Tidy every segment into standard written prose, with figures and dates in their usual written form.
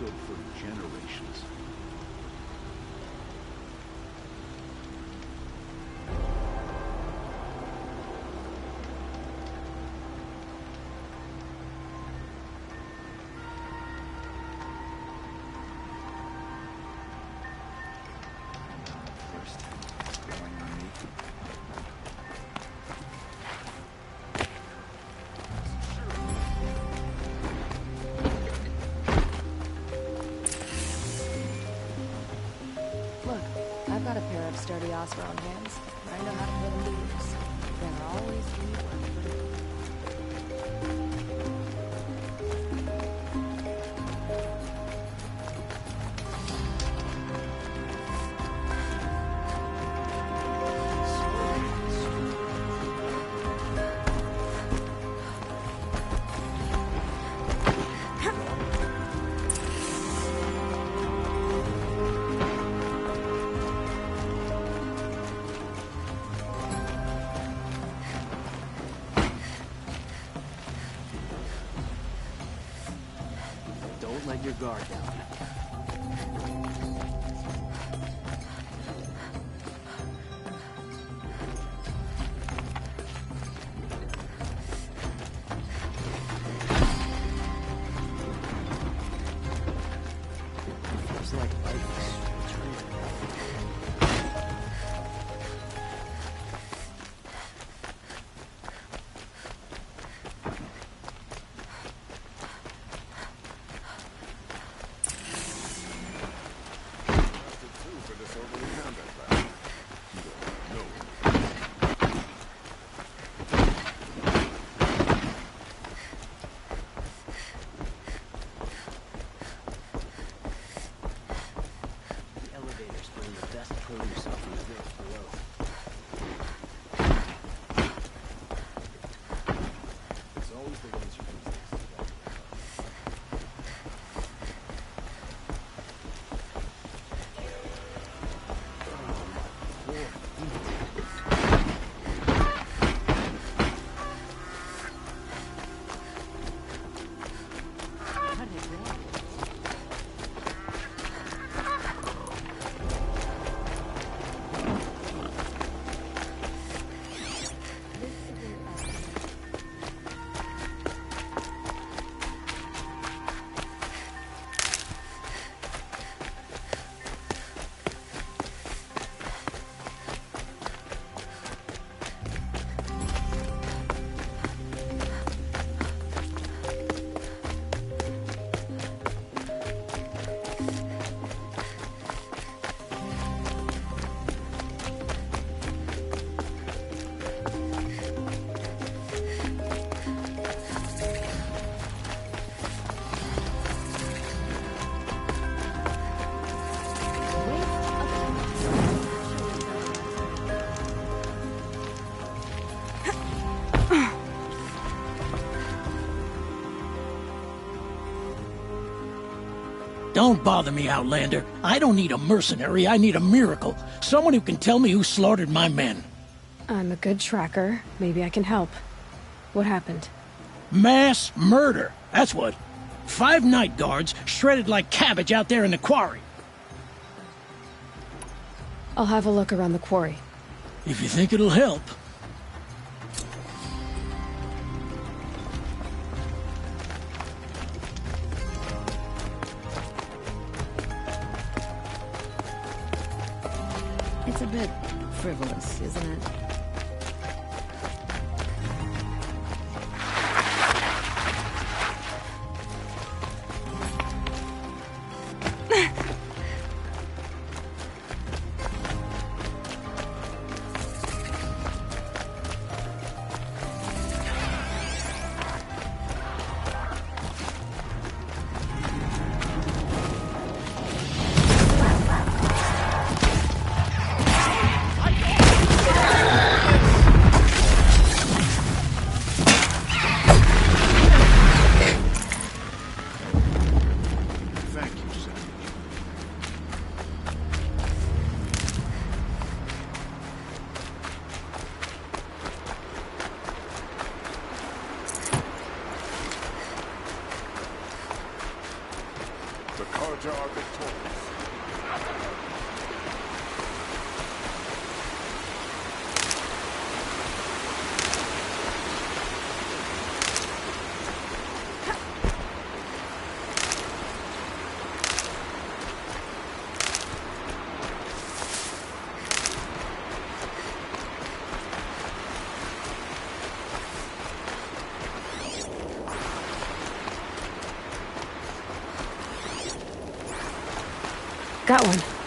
stood for generations. I've got a pair of sturdy Osron hands. I know how to put them to use. They're always be worth for me. Don't let your guard down. Feels like life is returning. Don't bother me, Outlander. I don't need a mercenary, I need a miracle. Someone who can tell me who slaughtered my men. I'm a good tracker. Maybe I can help. What happened? Mass murder, that's what. 5 night guards shredded like cabbage out there in the quarry. I'll have a look around the quarry. If you think it'll help. It's a bit frivolous, isn't it? Jar victorious. Got one.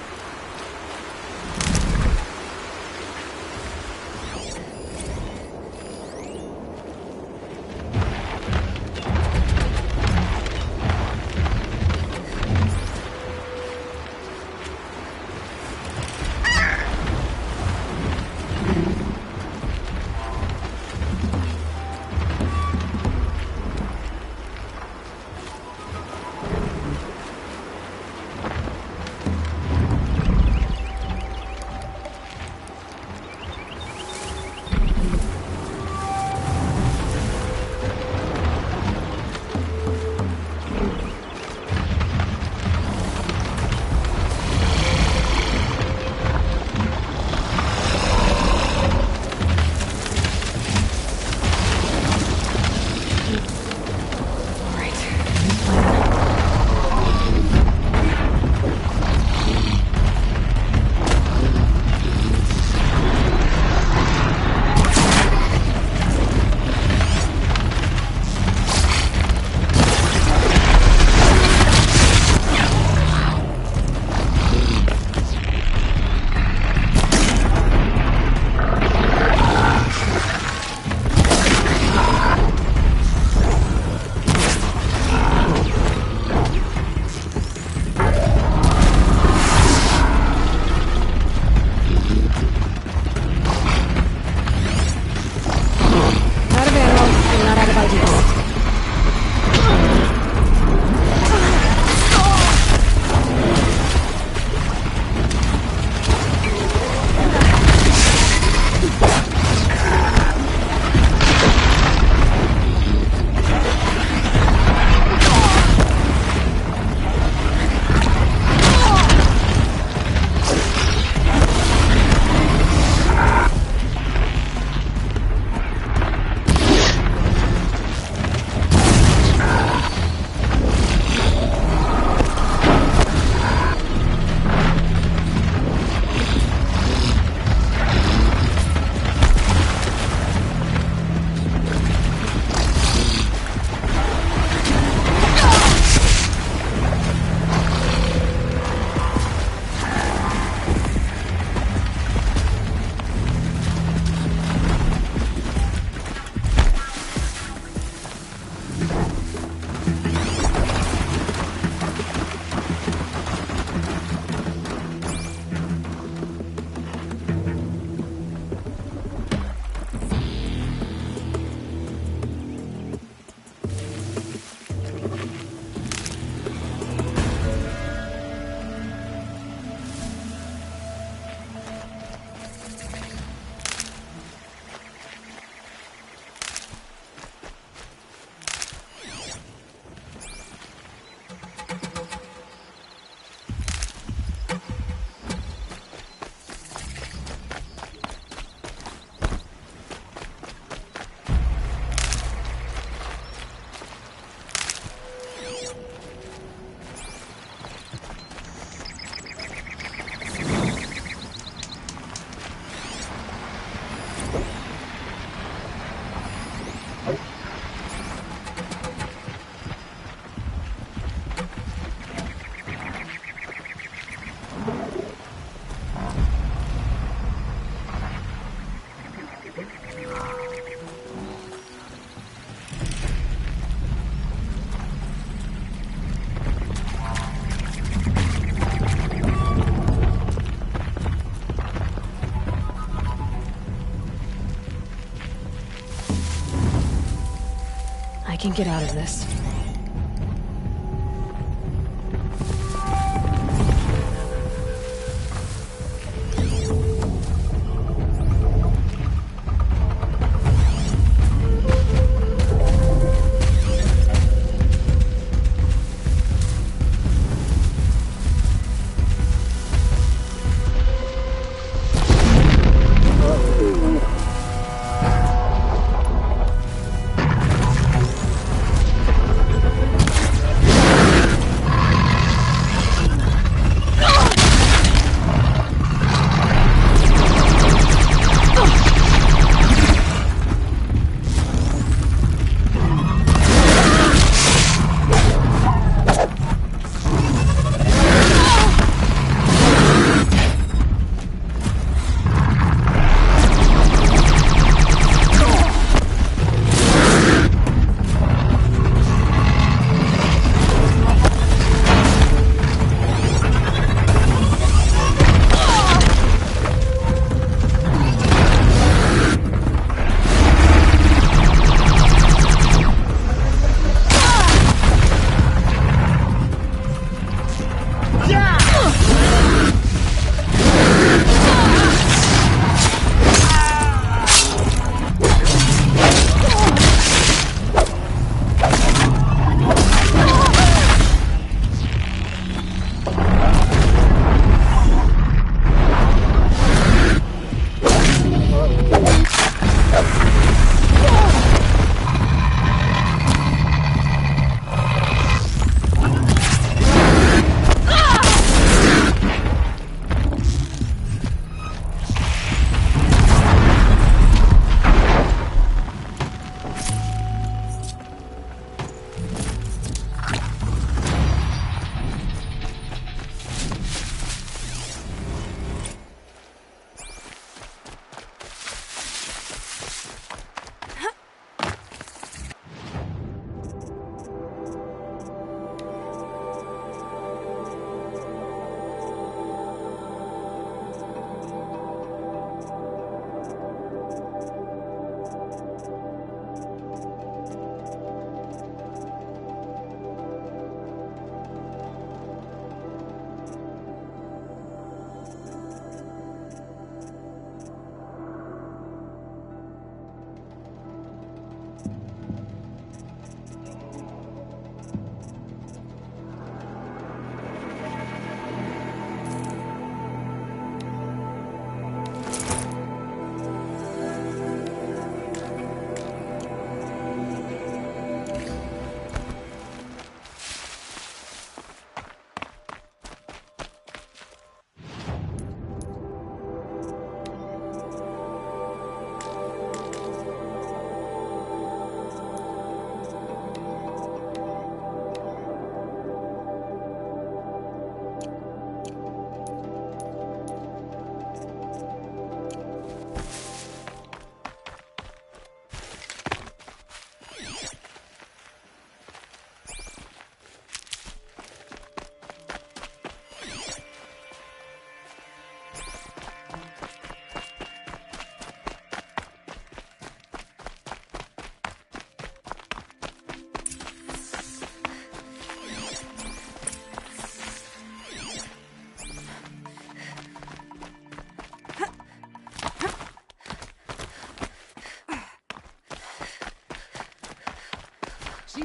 I can get out of this.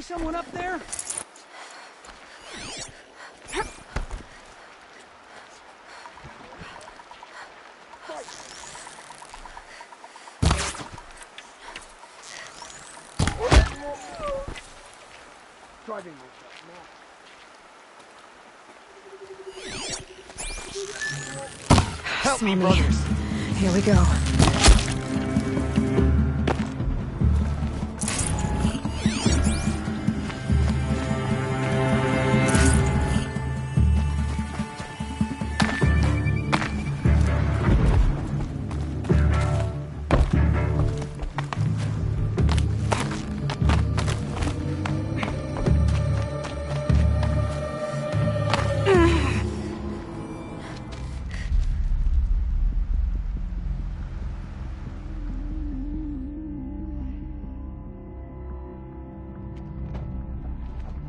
someone up there? Driving myself now. Help me, brothers. Here we go.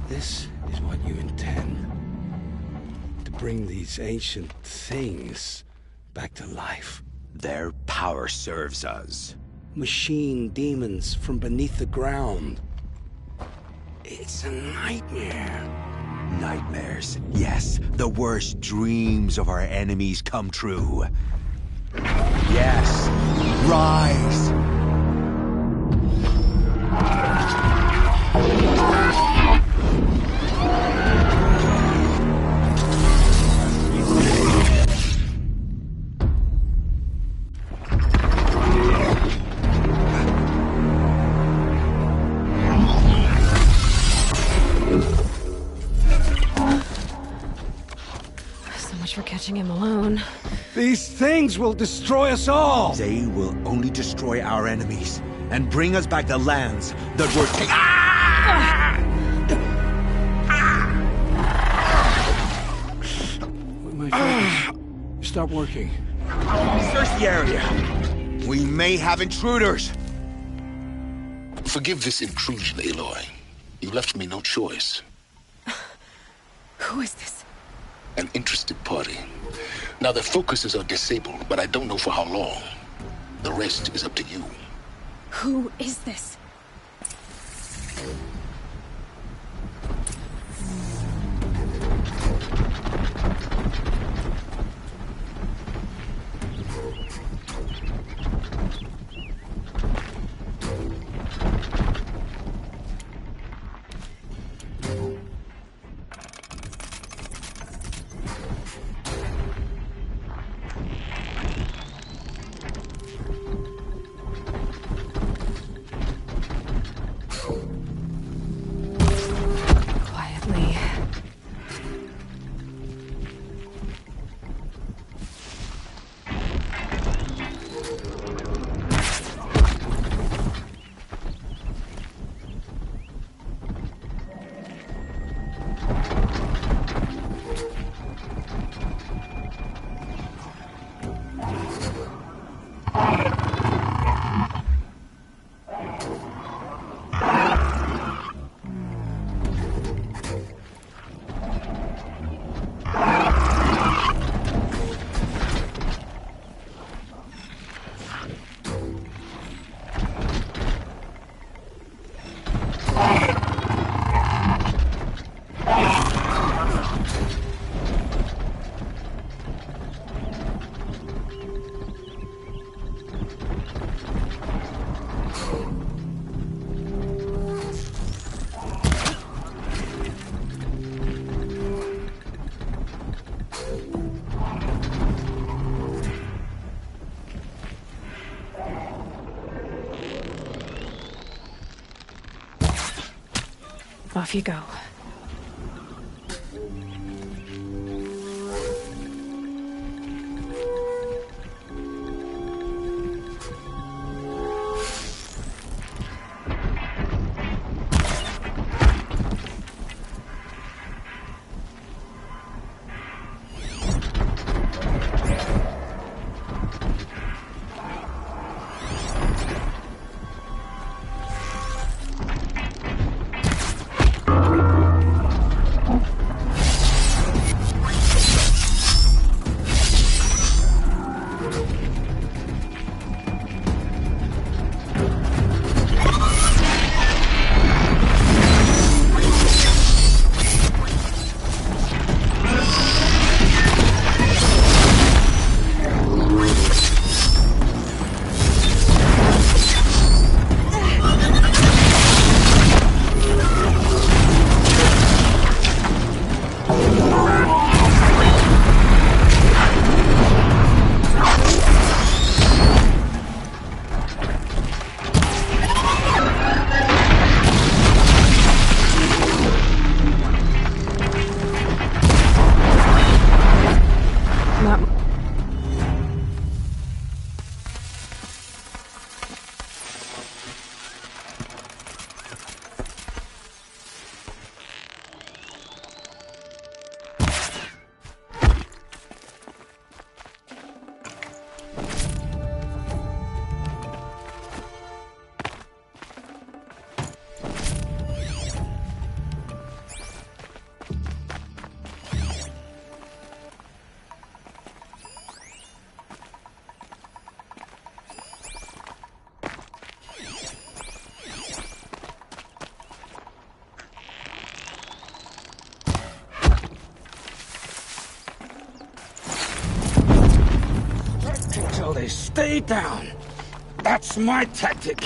This is what you intend. To bring these ancient things back to life. Their power serves us. Machine demons from beneath the ground. It's a nightmare. Nightmares. Yes, the worst dreams of our enemies come true. Yes, rise! So much for catching him alone. These things will destroy us all! They will only destroy our enemies and bring us back the lands that were taken. My focus. Stop working. Search the area. We may have intruders. Forgive this intrusion, Aloy. You left me no choice. Who is this? An interested party. Now their focuses are disabled, but I don't know for how long. The rest is up to you. Who is this? Quietly. Off you go. say stay down. That's my tactic.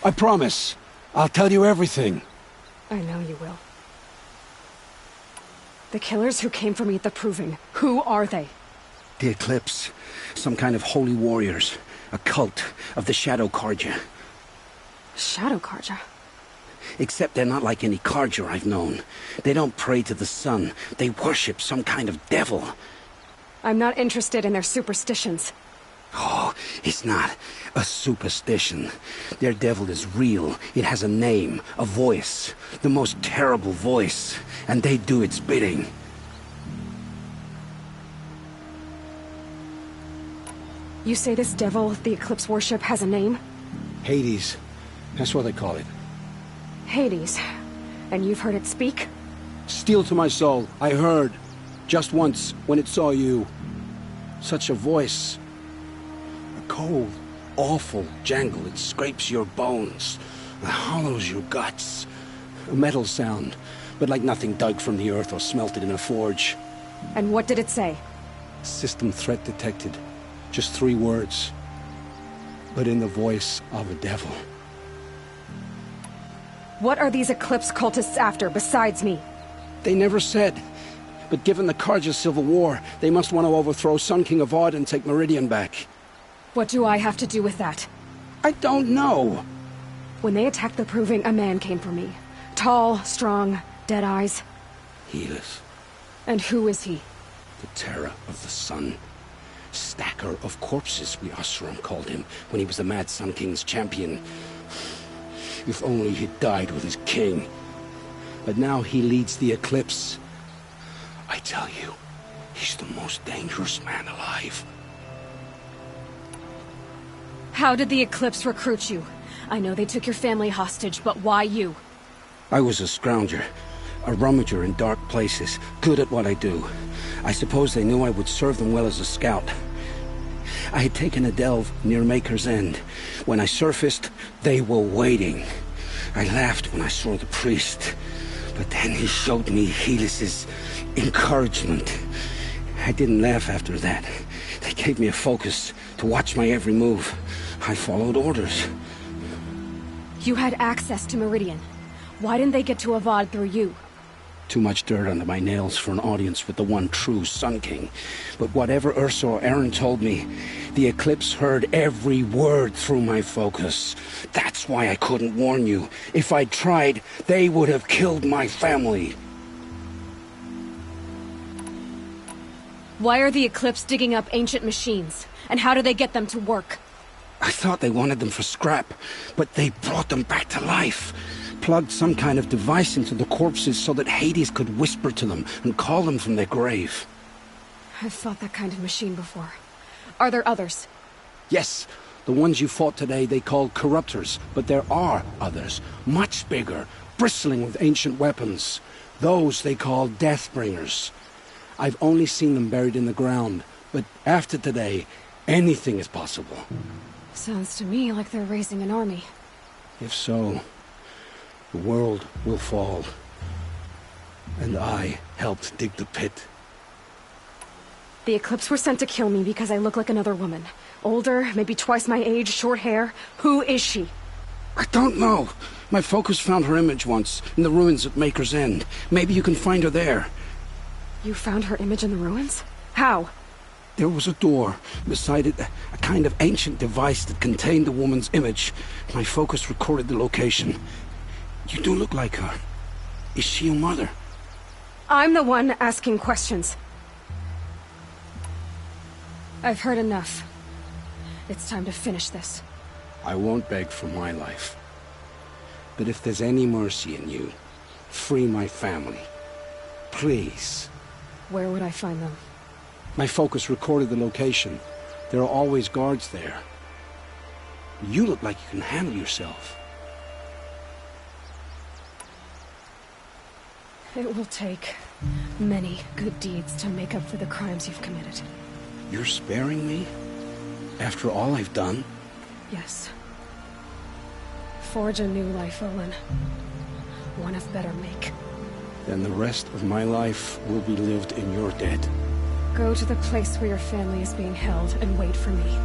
I promise. I'll tell you everything. I know you will. The killers who came for me at the Proving, who are they? The Eclipse. Some kind of holy warriors. A cult of the Shadow Carja. Shadow Carja? Except they're not like any Carja I've known. They don't pray to the sun. They worship some kind of devil. I'm not interested in their superstitions. Oh, it's not a superstition. Their devil is real. It has a name, a voice. The most terrible voice. And they do its bidding. You say this devil the Eclipse worship has a name? Hades. That's what they call it. Hades. And you've heard it speak? Steel to my soul. I heard. Just once, when it saw you. Such a voice. A cold, awful jangle. It scrapes your bones. It hollows your guts. A metal sound, but like nothing dug from the earth or smelted in a forge. And what did it say? System threat detected. Just 3 words. But in the voice of a devil. What are these Eclipse cultists after, besides me? They never said. But given the Carja civil war, they must want to overthrow Sun King Avad and take Meridian back. What do I have to do with that? I don't know. When they attacked the Proving, a man came for me. Tall, strong, dead eyes. Helis, And who is he? the terror of the sun. Stacker of corpses, we Oseram called him, when he was the Mad Sun King's champion. If only he'd died with his king. But now he leads the Eclipse. I tell you, he's the most dangerous man alive. How did the Eclipse recruit you? I know they took your family hostage, but why you? I was a scrounger, a rummager in dark places, good at what I do. I suppose they knew I would serve them well as a scout. I had taken a delve near Maker's End. When I surfaced, they were waiting. I laughed when I saw the priest, but then he showed me Helis's encouragement. I didn't laugh after that. They gave me a focus to watch my every move. I followed orders. You had access to Meridian. Why didn't they get to Avad through you? Too much dirt under my nails for an audience with the one true Sun King. But whatever Ursa or Eren told me, the Eclipse heard every word through my focus. That's why I couldn't warn you. If I'd tried, they would have killed my family. Why are the Eclipse digging up ancient machines? And how do they get them to work? I thought they wanted them for scrap, but they brought them back to life. Plugged some kind of device into the corpses so that Hades could whisper to them and call them from their grave. I've fought that kind of machine before. Are there others? Yes, the ones you fought today they called corruptors, but there are others, much bigger, bristling with ancient weapons. Those they call Deathbringers. I've only seen them buried in the ground, but after today, anything is possible. Sounds to me like they're raising an army. If so, the world will fall. And I helped dig the pit. The Eclipse were sent to kill me because I look like another woman. Older, maybe twice my age, short hair. Who is she? I don't know. My focus found her image once, in the ruins at Maker's End. Maybe you can find her there. You found her image in the ruins? How? There was a door. Beside it, a kind of ancient device that contained the woman's image. My focus recorded the location. You do look like her. Is she your mother? I'm the one asking questions. I've heard enough. It's time to finish this. I won't beg for my life. But if there's any mercy in you, free my family. Please. Where would I find them? My focus recorded the location. There are always guards there. You look like you can handle yourself. It will take many good deeds to make up for the crimes you've committed. You're sparing me? After all I've done? Yes. Forge a new life, Olin. One of better make. Then the rest of my life will be lived in your debt. Go to the place where your family is being held and wait for me.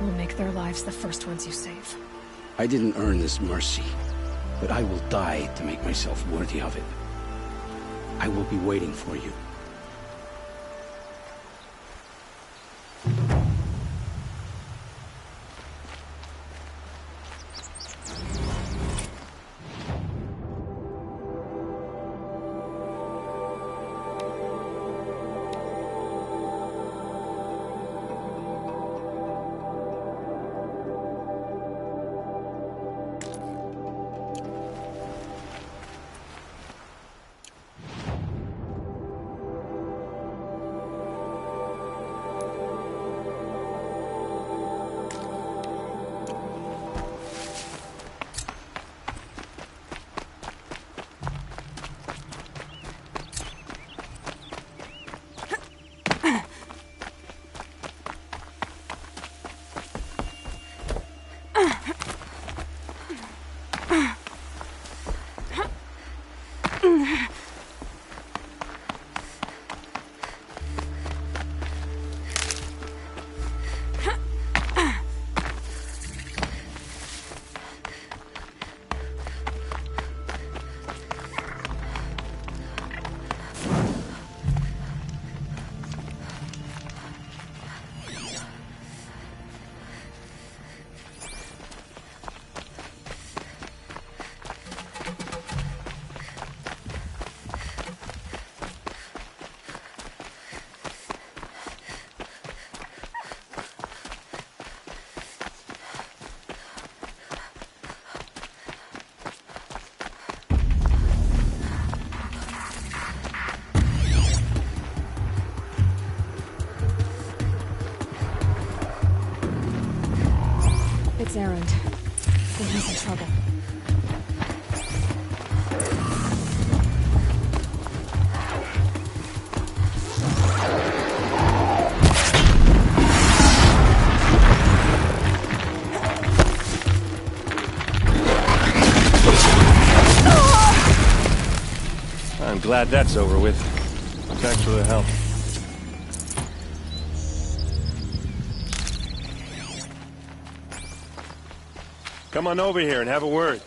We'll make their lives the first ones you save. I didn't earn this mercy, but I will die to make myself worthy of it. I will be waiting for you. It's Erend. I think he's in trouble. I'm glad that's over with. Thanks for the help. Come on over here and have a word.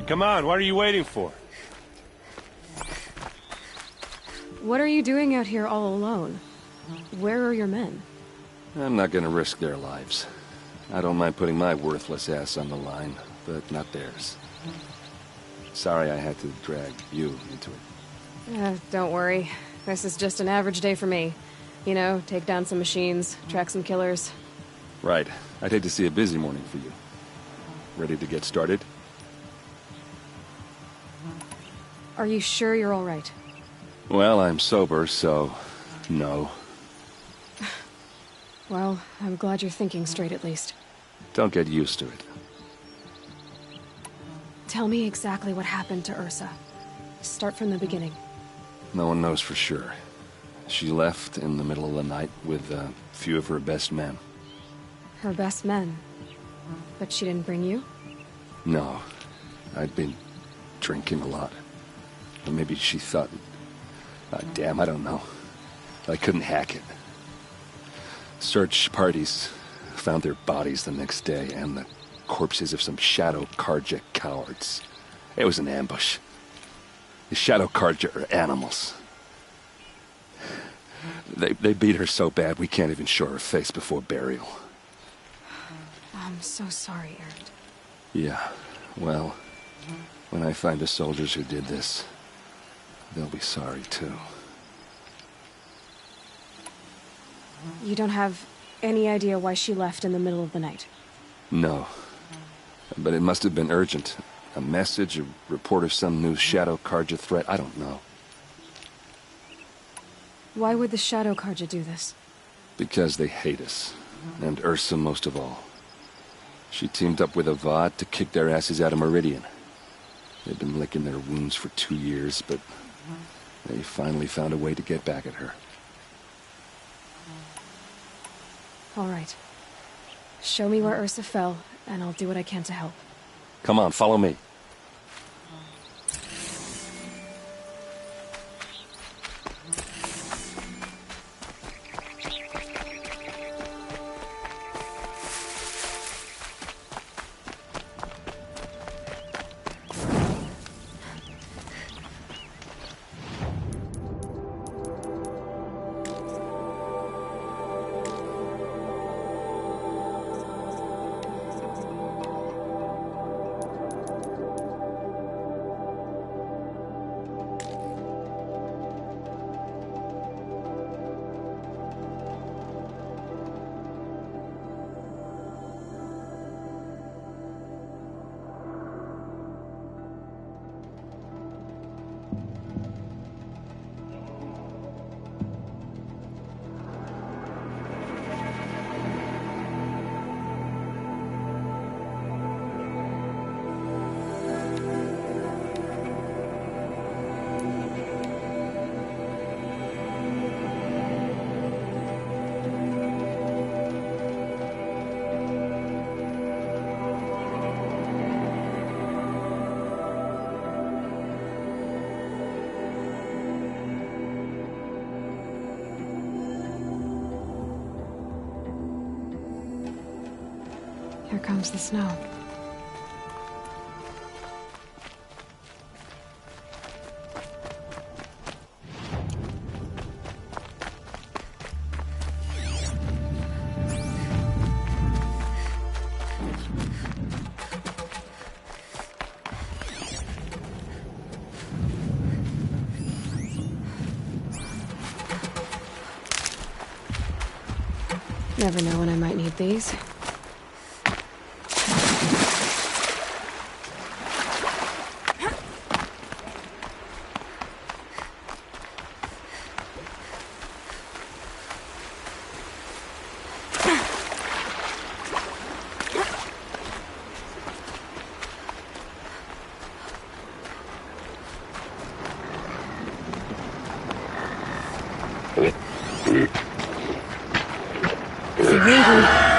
Come on, what are you waiting for? What are you doing out here all alone? Where are your men? I'm not gonna risk their lives. I don't mind putting my worthless ass on the line, but not theirs. Sorry I had to drag you into it. Don't worry. This is just an average day for me. You know, take down some machines, track some killers. Right. I'd hate to see a busy morning for you. Ready to get started? Are you sure you're all right? Well, I'm sober, so... no. Well, I'm glad you're thinking straight at least. Don't get used to it. Tell me exactly what happened to Ursa. Start from the beginning. No one knows for sure. She left in the middle of the night with a few of her best men. Her best men? But she didn't bring you? No. I'd been drinking a lot. Or maybe she thought... damn, I don't know. I couldn't hack it. Search parties found their bodies the next day, and the corpses of some Shadow Carja cowards. It was an ambush. The Shadow Carja are animals. They beat her so bad we can't even show her face before burial. I'm so sorry, Erend. Yeah, well, when I find the soldiers who did this, they'll be sorry too. You don't have any idea why she left in the middle of the night? No. But it must have been urgent. A message, a report of some new Shadow Carja threat, I don't know. Why would the Shadow Carja do this? Because they hate us. And Ursa most of all. She teamed up with Avad to kick their asses out of Meridian. They've been licking their wounds for 2 years, but they finally found a way to get back at her. All right. Show me where Ursa fell, and I'll do what I can to help. Come on, follow me. Here comes the snow. Never know when I might need these. If you're hungry.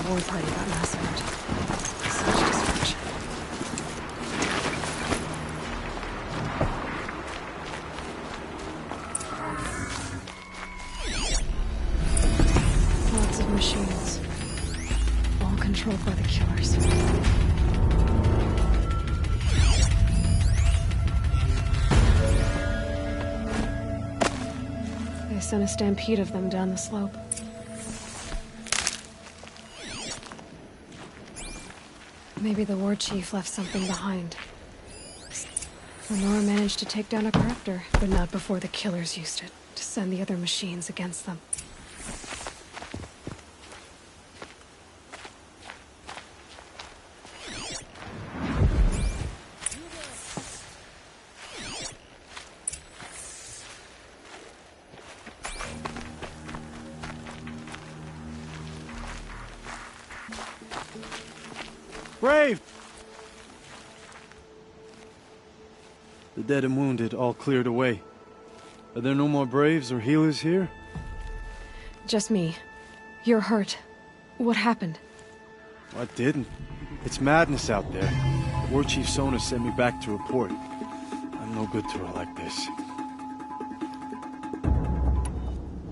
the Ward Party got massacred. Such destruction. Lots of machines. All controlled by the killers. They sent a stampede of them down the slope. Maybe the war chief left something behind. Lenora managed to take down a corruptor, but not before the killers used it to send the other machines against them. Brave! The dead and wounded all cleared away. Are there no more Braves or healers here? Just me. You're hurt. What happened? I didn't. It's madness out there. War Chief Sona sent me back to report. I'm no good to her like this.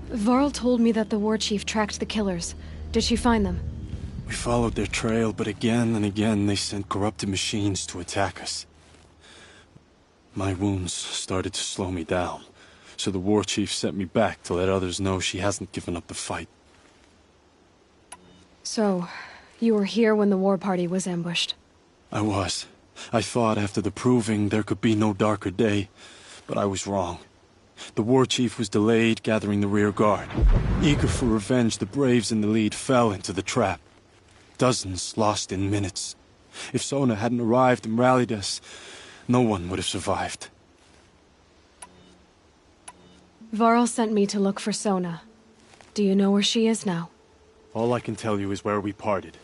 Varl told me that the war chief tracked the killers. Did she find them? We followed their trail, but again and again they sent corrupted machines to attack us. My wounds started to slow me down, so the war chief sent me back to let others know she hasn't given up the fight. So, you were here when the war party was ambushed? I was. I thought after the proving there could be no darker day, but I was wrong. The war chief was delayed gathering the rear guard. Eager for revenge, the Braves in the lead fell into the trap. Dozens lost in minutes. If Sona hadn't arrived and rallied us, no one would have survived. Varl sent me to look for Sona. Do you know where she is now? All I can tell you is where we parted.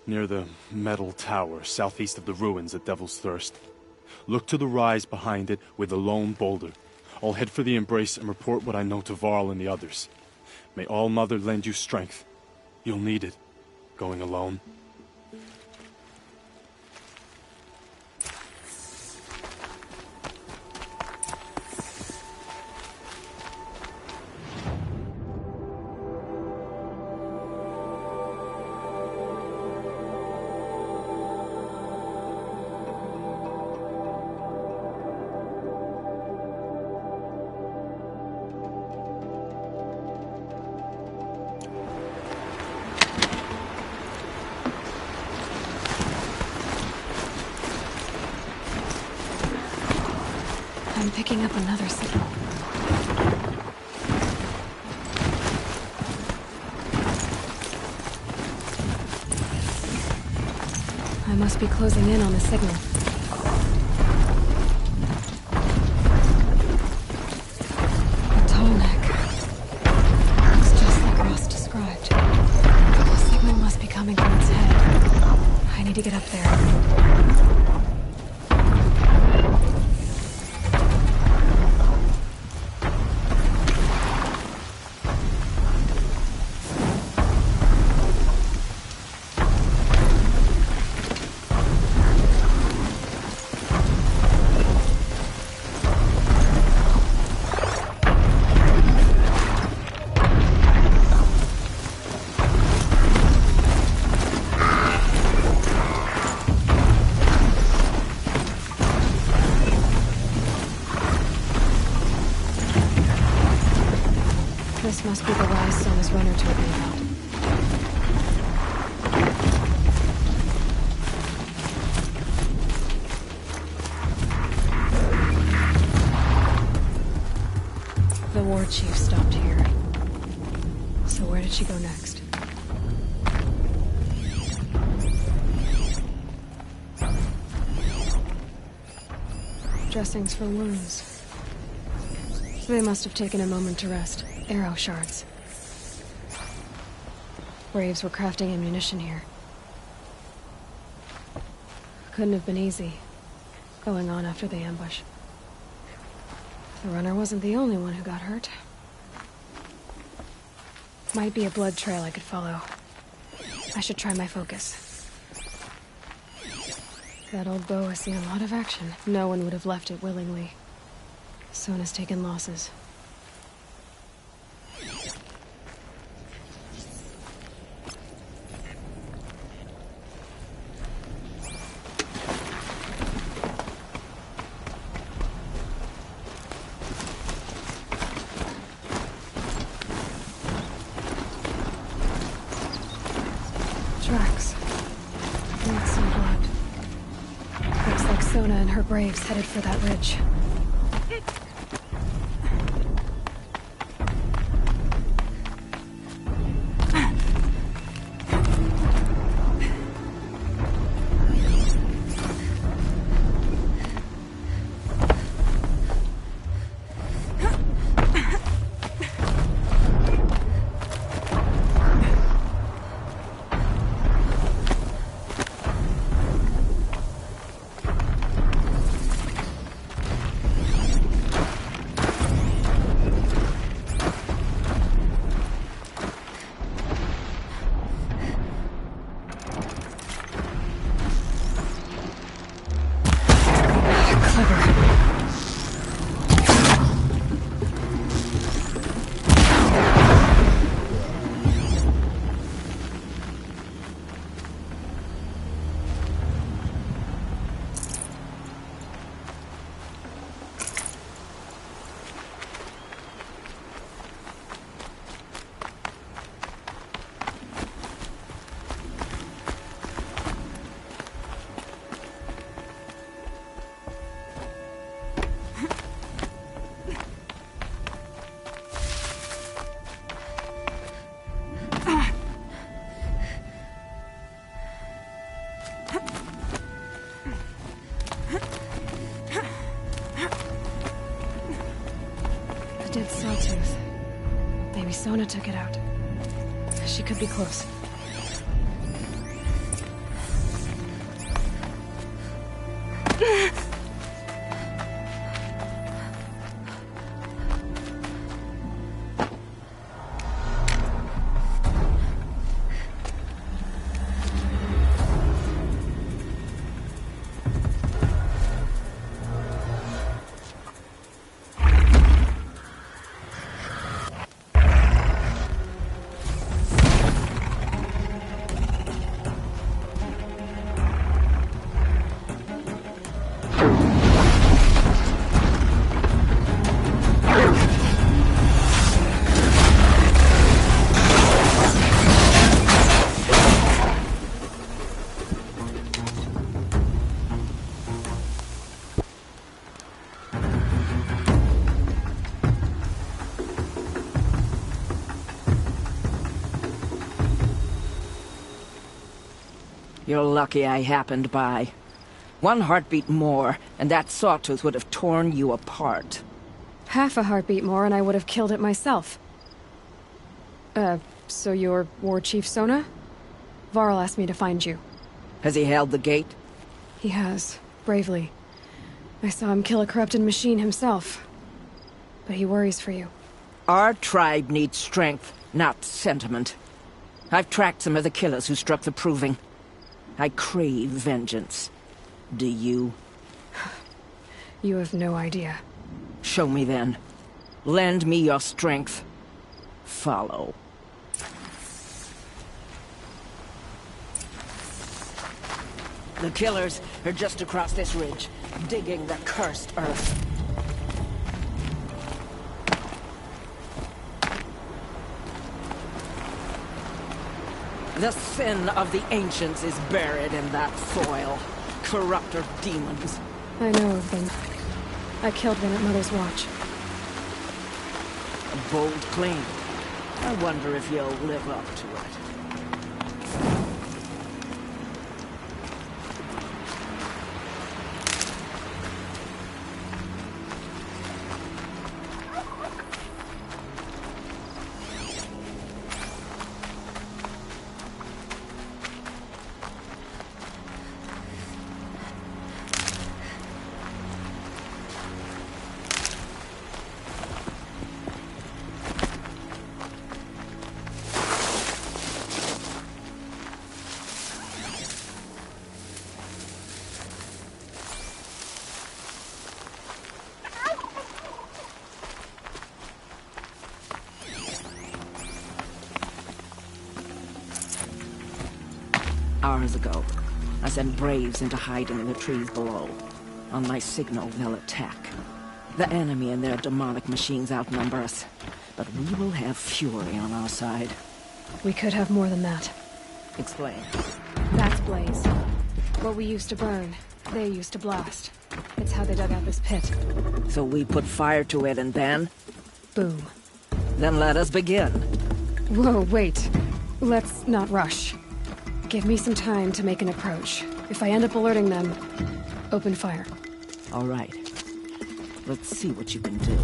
Near the metal tower, southeast of the ruins at Devil's Thirst. Look to the rise behind it with a lone boulder. I'll head for the Embrace and report what I know to Varl and the others. May All Mother lend you strength. You'll need it. Going alone. I'm picking up another signal. I must be closing in on the signal. A tall neck. Looks just like Ross described. The signal must be coming from its head. I need to get up there. This must be the rise Sona's runner told me about. The war chief stopped here. So where did she go next? Dressings for wounds. They must have taken a moment to rest. Arrow shards. Braves were crafting ammunition here. Couldn't have been easy, going on after the ambush. The runner wasn't the only one who got hurt. Might be a blood trail I could follow. I should try my focus. That old bow has seen a lot of action. No one would have left it willingly. Sona's taken losses. Tracks. Not some blood. Looks like Sona and her braves headed for that ridge. A dead sawtooth. Maybe Sona took it out. She could be close. You're lucky I happened by. One heartbeat more, and that sawtooth would have torn you apart. Half a heartbeat more and I would have killed it myself. So you're War Chief Sona? Varl asked me to find you. Has he held the gate? He has, bravely. I saw him kill a corrupted machine himself. But he worries for you. Our tribe needs strength, not sentiment. I've tracked some of the killers who struck the Proving. I crave vengeance. Do you? You have no idea. Show me then. Lend me your strength. Follow. The killers are just across this ridge, digging the cursed earth. The sin of the ancients is buried in that soil. Corrupter demons. I know of them. I killed one at Mother's Watch. A bold claim. I wonder if you'll live up to it. Hours ago, I sent Braves into hiding in the trees below. On my signal, they'll attack. The enemy and their demonic machines outnumber us, but we will have fury on our side. We could have more than that. Explain. That's Blaze. What we used to burn, they used to blast. It's how they dug out this pit. So we put fire to it and then? Boom. Then let us begin. Whoa, wait. Let's not rush. Give me some time to make an approach. If I end up alerting them, open fire. All right. Let's see what you can do.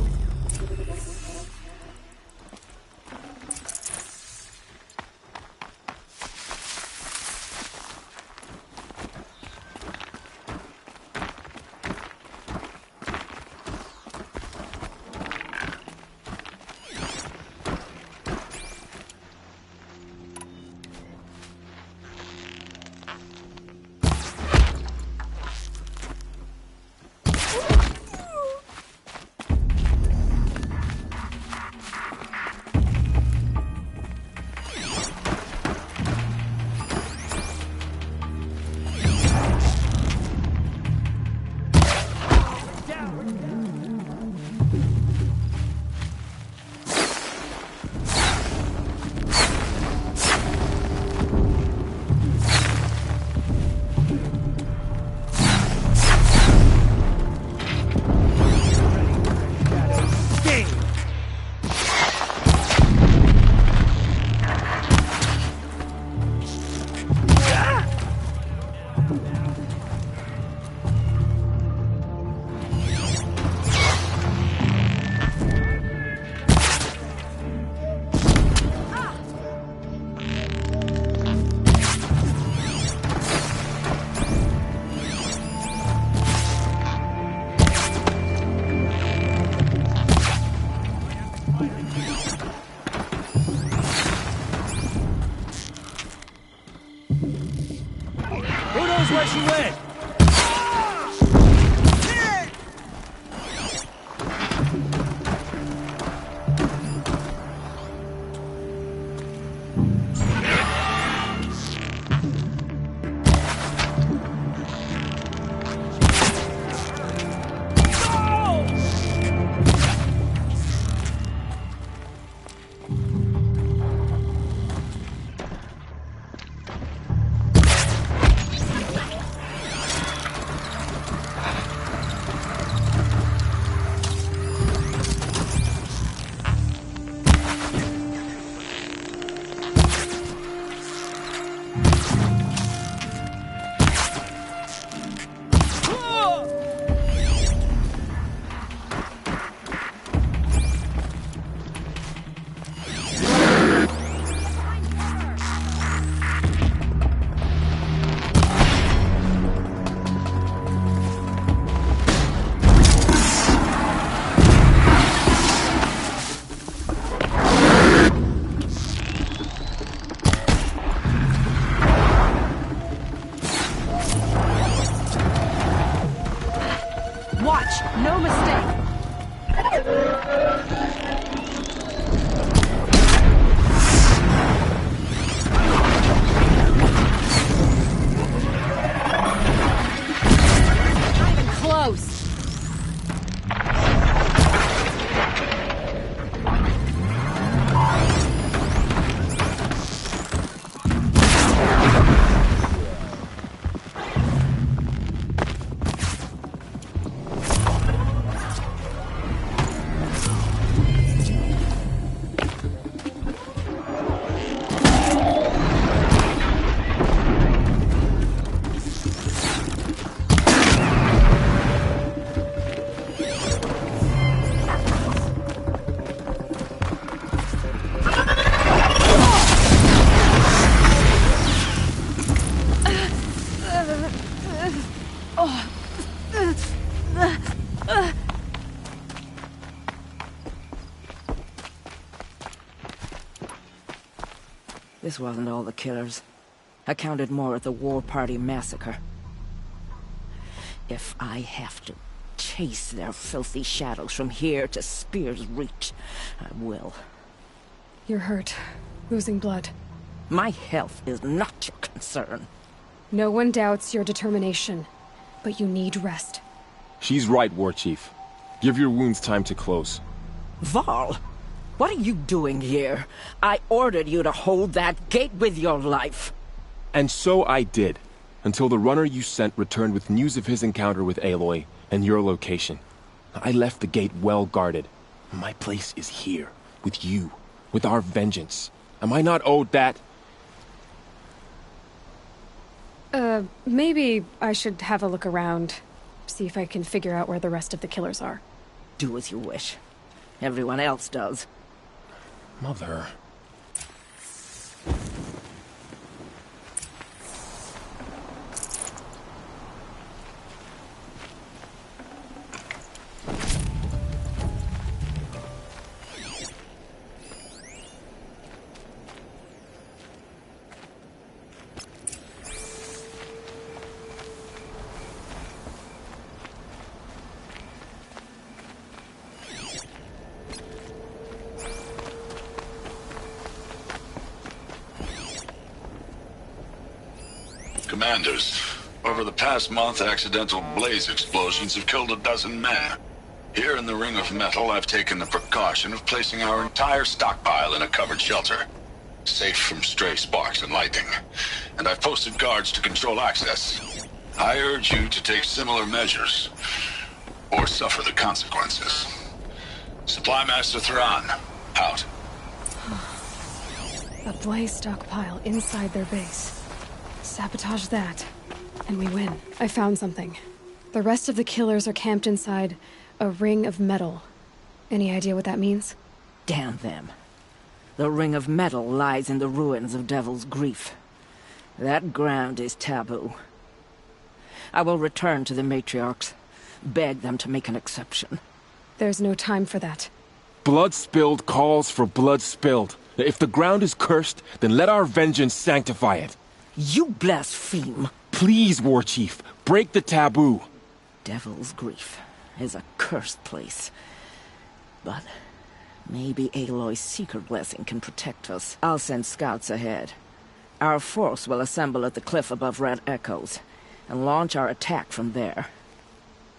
Where she went? No mistake. Not even close. This wasn't all the killers. I counted more at the War Party massacre. If I have to chase their filthy shadows from here to Spear's Reach, I will. You're hurt. Losing blood. My health is not your concern. No one doubts your determination, but you need rest. She's right, War Chief. Give your wounds time to close. Varl, what are you doing here? I ordered you to hold that gate with your life. And so I did, until the runner you sent returned with news of his encounter with Aloy and your location. I left the gate well guarded. My place is here, with you, with our vengeance. Am I not owed that? Maybe I should have a look around. See if I can figure out where the rest of the killers are. Do as you wish. Everyone else does. Mother... Commanders, over the past month, accidental blaze explosions have killed a dozen men. Here in the Ring of Metal, I've taken the precaution of placing our entire stockpile in a covered shelter, safe from stray sparks and lightning. And I've posted guards to control access. I urge you to take similar measures, or suffer the consequences. Supply Master Thrawn, out. A blaze stockpile inside their base. Sabotage that, and we win. I found something. The rest of the killers are camped inside a ring of metal. Any idea what that means? Damn them. The Ring of Metal lies in the ruins of Devil's Grief. That ground is taboo. I will return to the matriarchs, beg them to make an exception. There's no time for that. Blood spilled calls for blood spilled. If the ground is cursed, then let our vengeance sanctify it. You blaspheme. Please, War Chief, break the taboo. Devil's Grief is a cursed place. But maybe Aloy's secret blessing can protect us. I'll send scouts ahead. Our force will assemble at the cliff above Red Echoes, and launch our attack from there.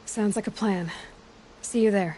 Sounds like a plan. See you there.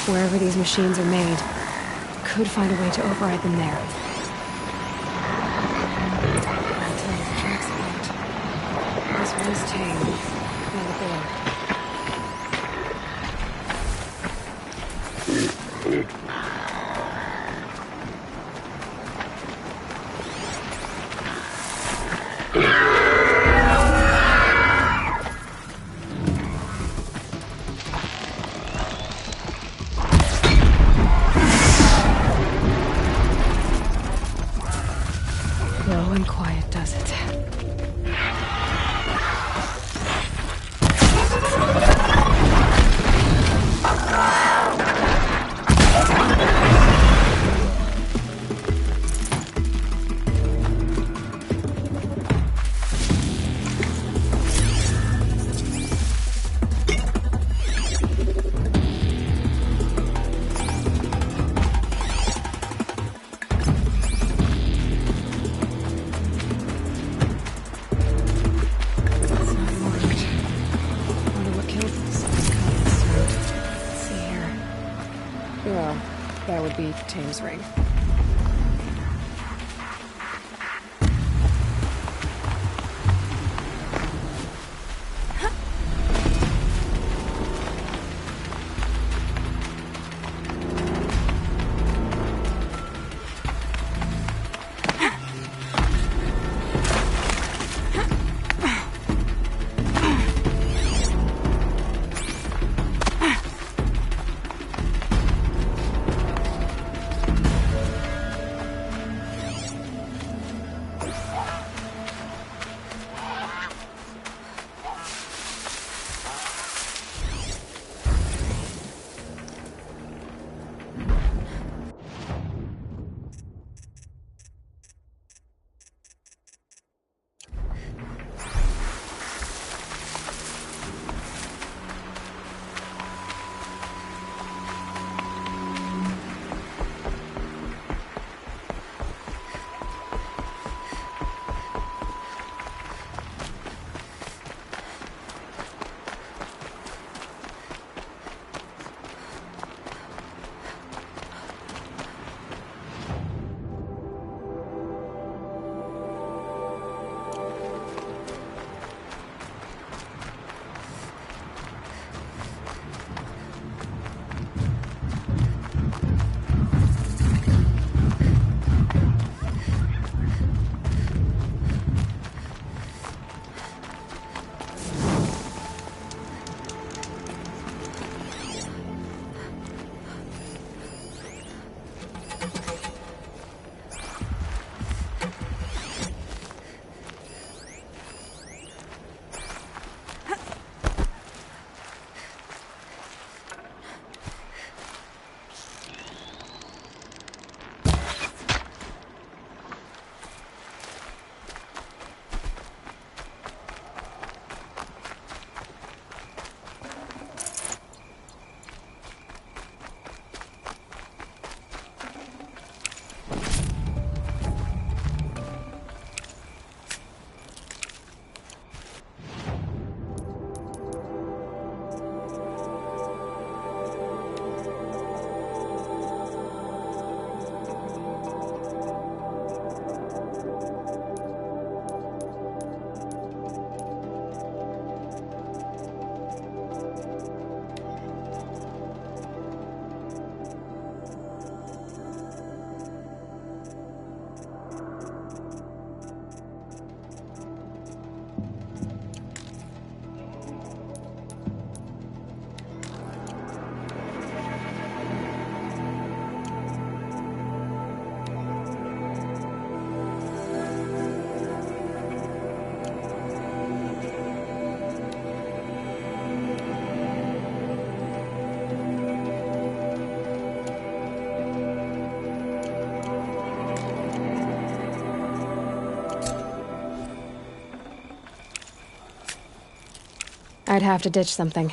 Wherever these machines are made, could find a way to override them there. I'll tell you the track spot. This was tame. By the board. Low and quiet does it. That would be Tame's ring. I'd have to ditch something.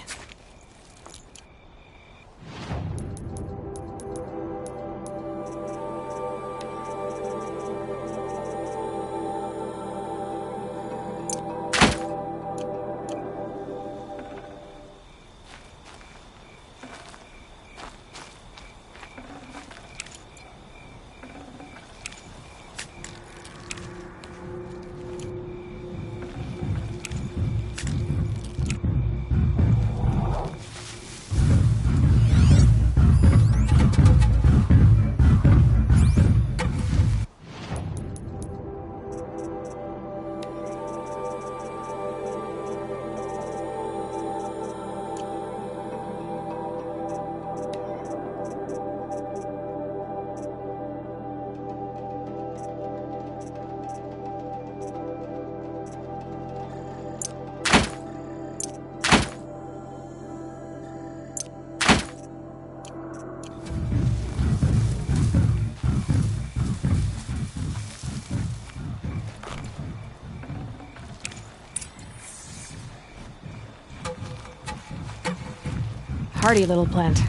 hardy little plant.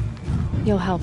You'll help.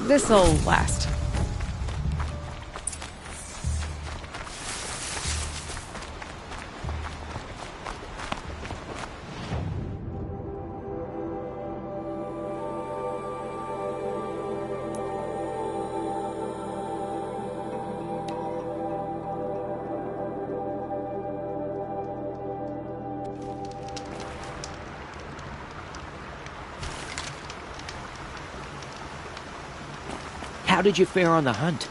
This'll last. How did you fare on the hunt?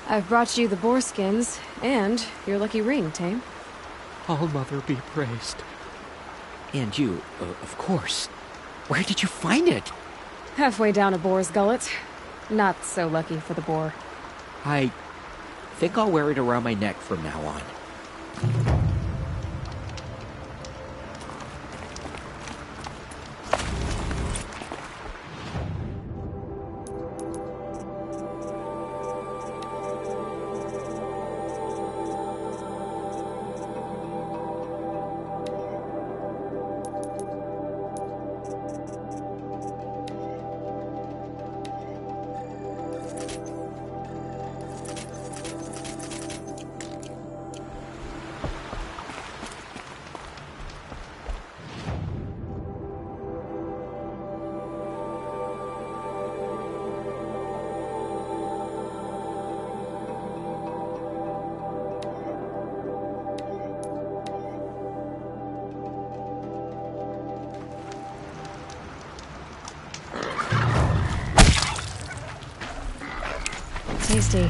I've brought you the boar skins, and your lucky ring, Tame. All Mother be praised. And you, of course. Where did you find it? Halfway down a boar's gullet. Not so lucky for the boar. I think I'll wear it around my neck from now on. Tasty.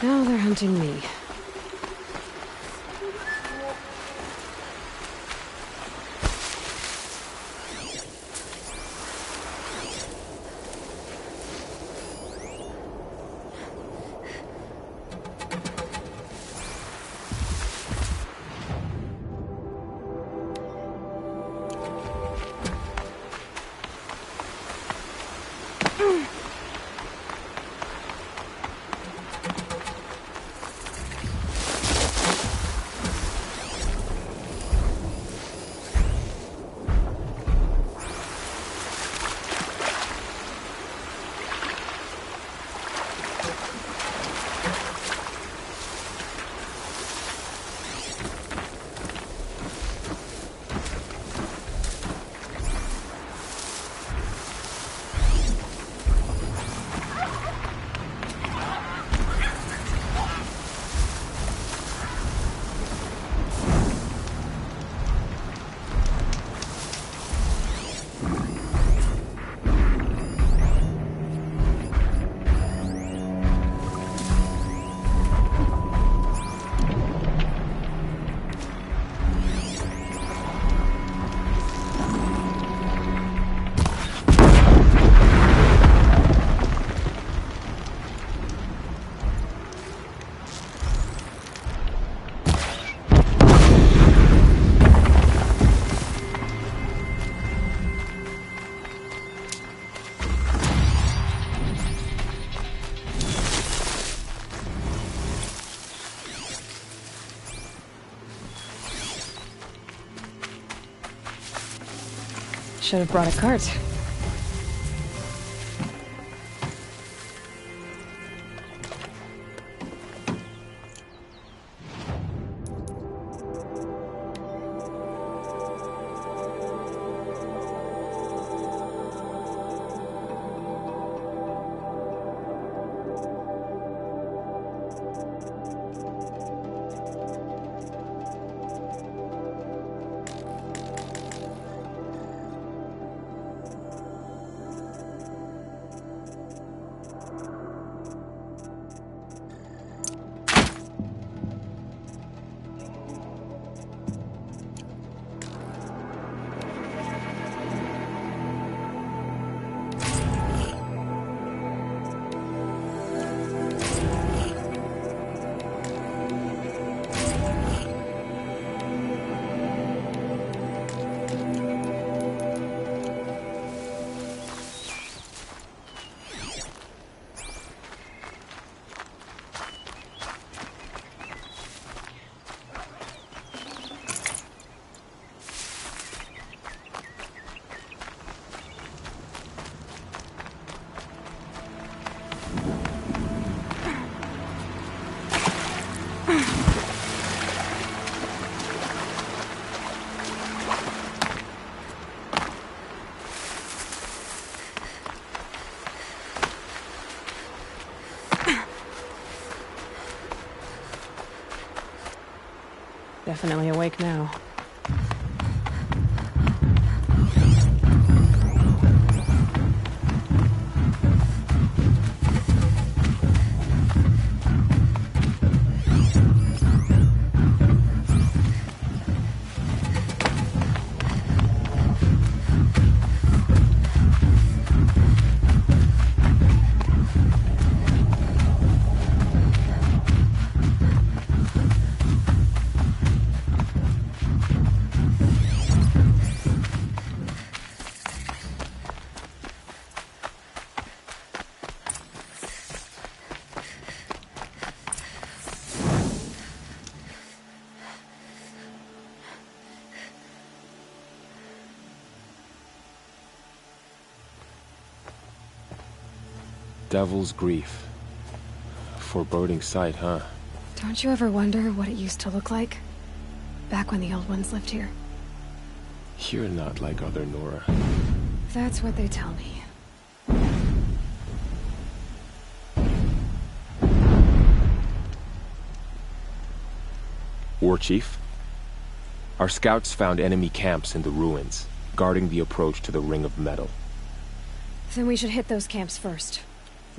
Now they're hunting me. Should have brought a cart. Definitely awake now. Devil's Grief. Foreboding sight, huh? Don't you ever wonder what it used to look like? Back when the old ones lived here. You're not like other Nora. That's what they tell me. War Chief? Our scouts found enemy camps in the ruins, guarding the approach to the Ring of Metal. Then we should hit those camps first.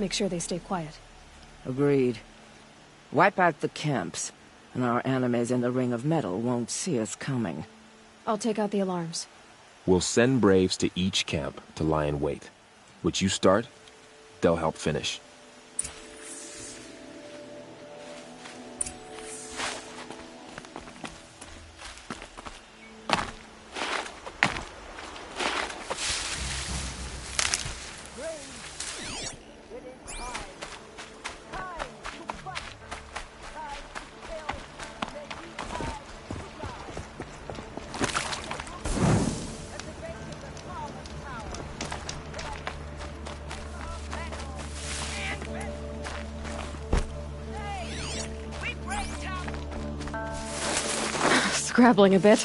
Make sure they stay quiet. Agreed. Wipe out the camps, and our enemies in the Ring of Metal won't see us coming. I'll take out the alarms. We'll send Braves to each camp to lie in wait. What you start, they'll help finish. Scrabbling a bit.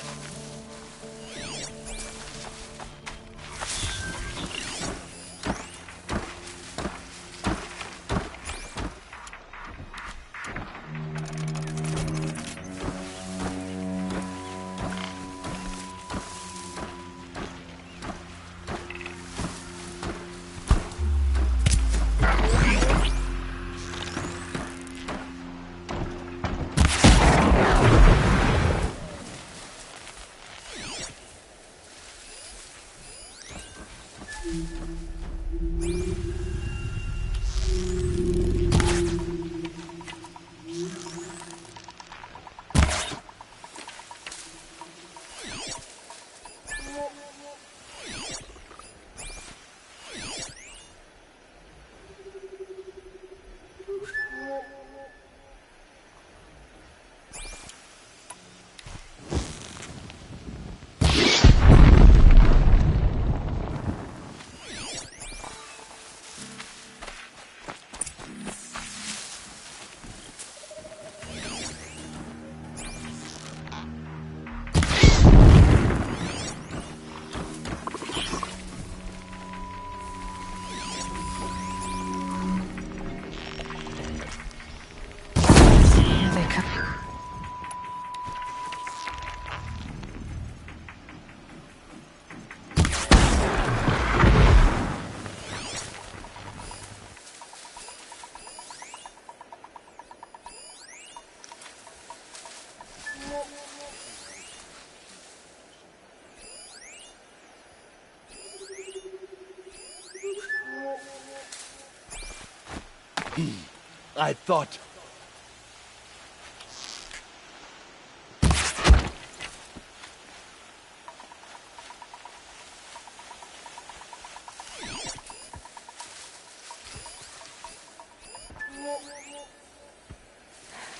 I thought...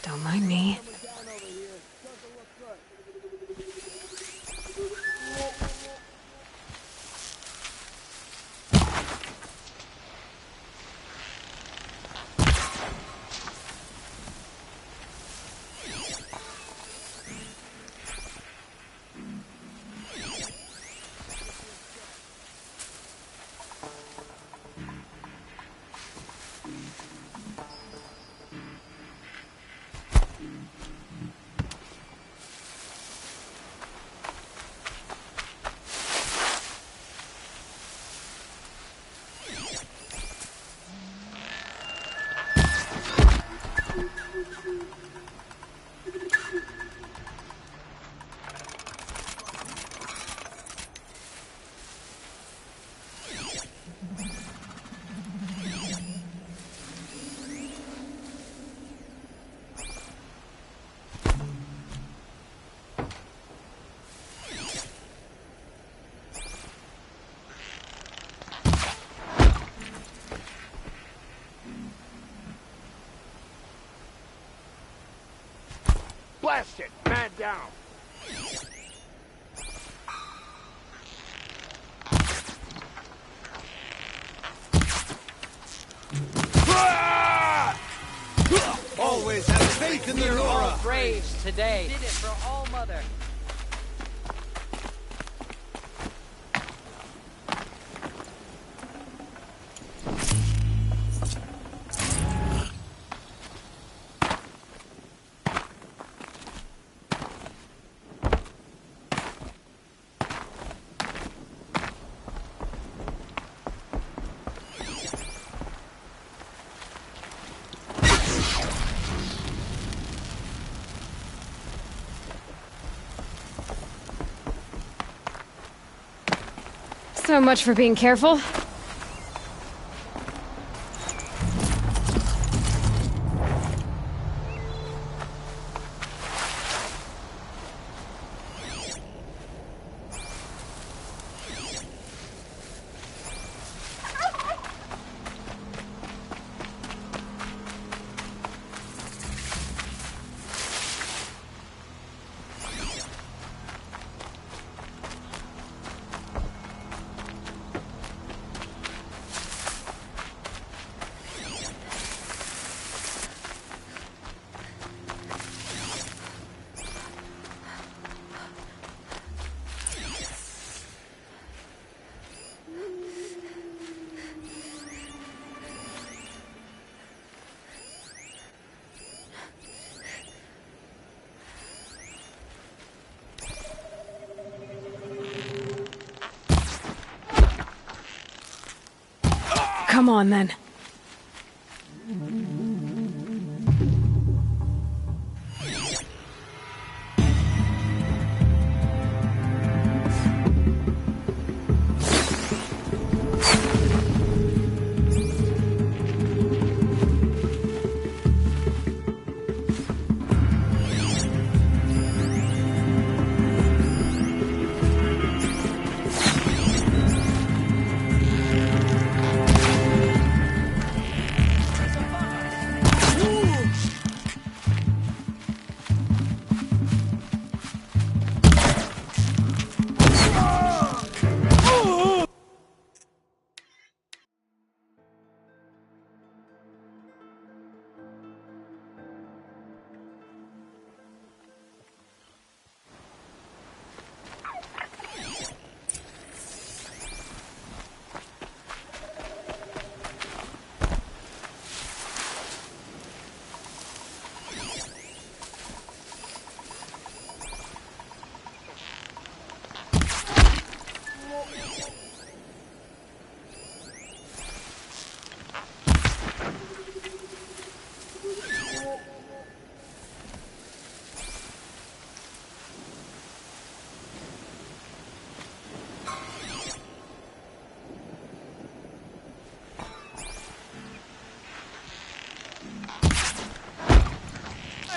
Don't mind me. Blast it! Man down! Always have faith in the Nora! Braves today. Did it for All Mother. So much for being careful. Come on, then.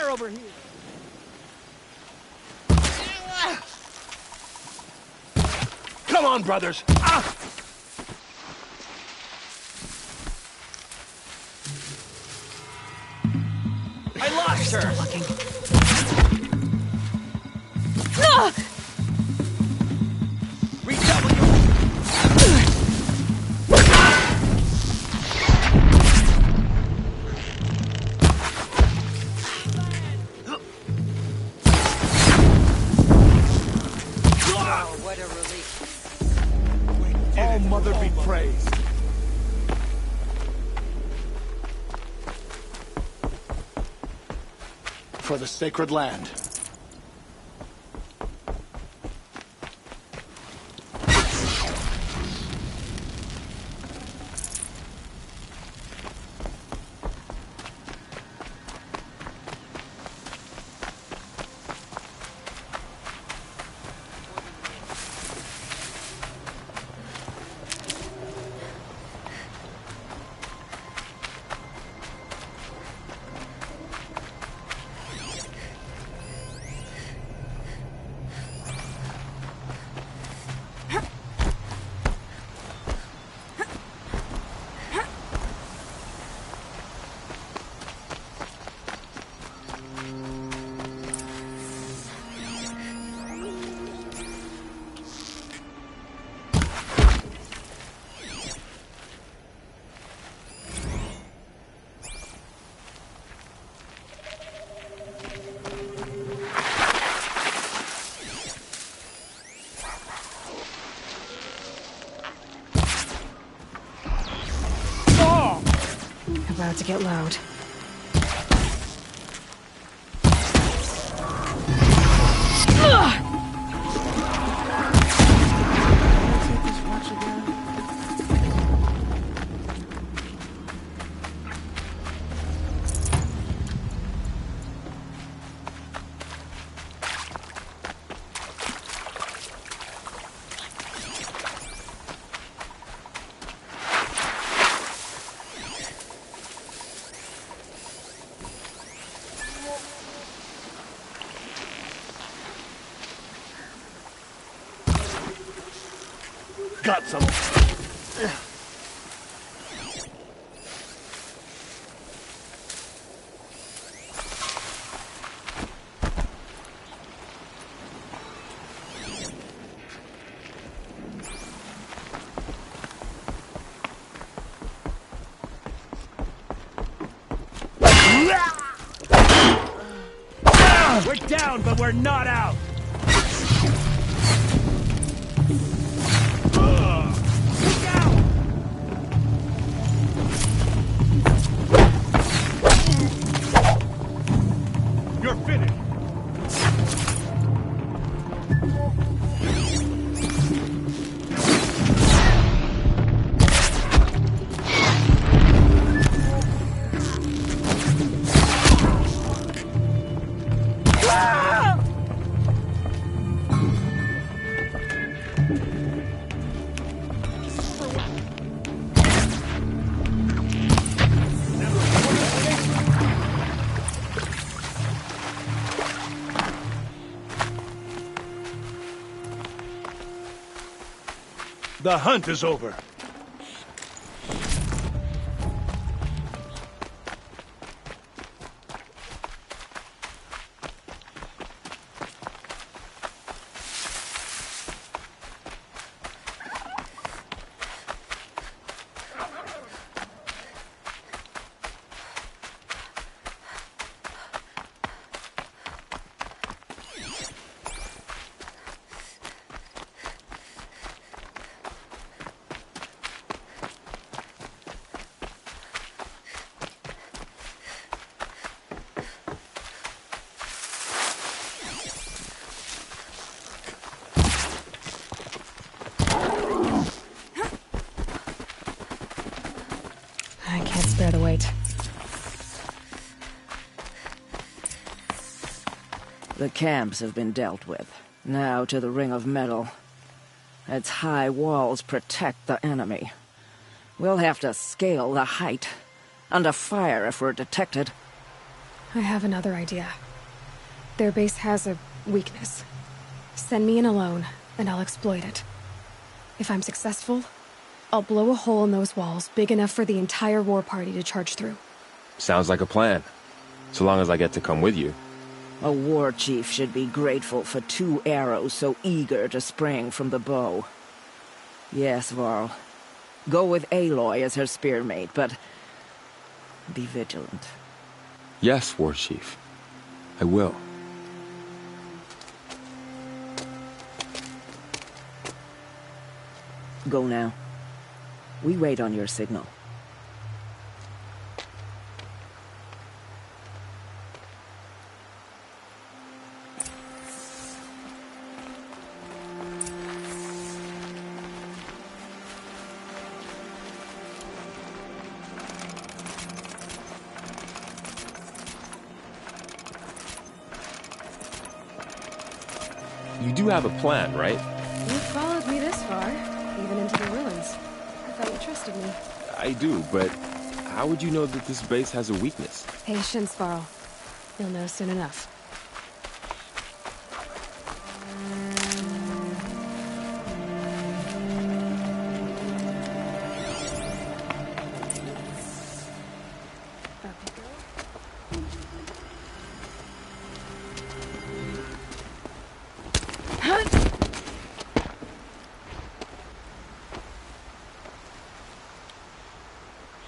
Over here. Come on, brothers. Ah! I lost her. Still looking. Ah! Mother be praised. For the sacred land. About to get loud. got some. We're down, but we're not out! You're finished! The hunt is over. I can't spare the weight. The camps have been dealt with. Now to the Ring of Metal. Its high walls protect the enemy. We'll have to scale the height. Under fire if we're detected. I have another idea. Their base has a weakness. Send me in alone, and I'll exploit it. If I'm successful, I'll blow a hole in those walls big enough for the entire war party to charge through. Sounds like a plan. So long as I get to come with you. A war chief should be grateful for 2 arrows so eager to spring from the bow. Yes, Varl. Go with Aloy as her spearmate, but be vigilant. Yes, War Chief. I will. Go now. We wait on your signal. You do have a plan, right? You followed me this far, even into the ruins. I thought you trusted me. I do, but how would you know that this base has a weakness? Patience, Varl. You'll know soon enough.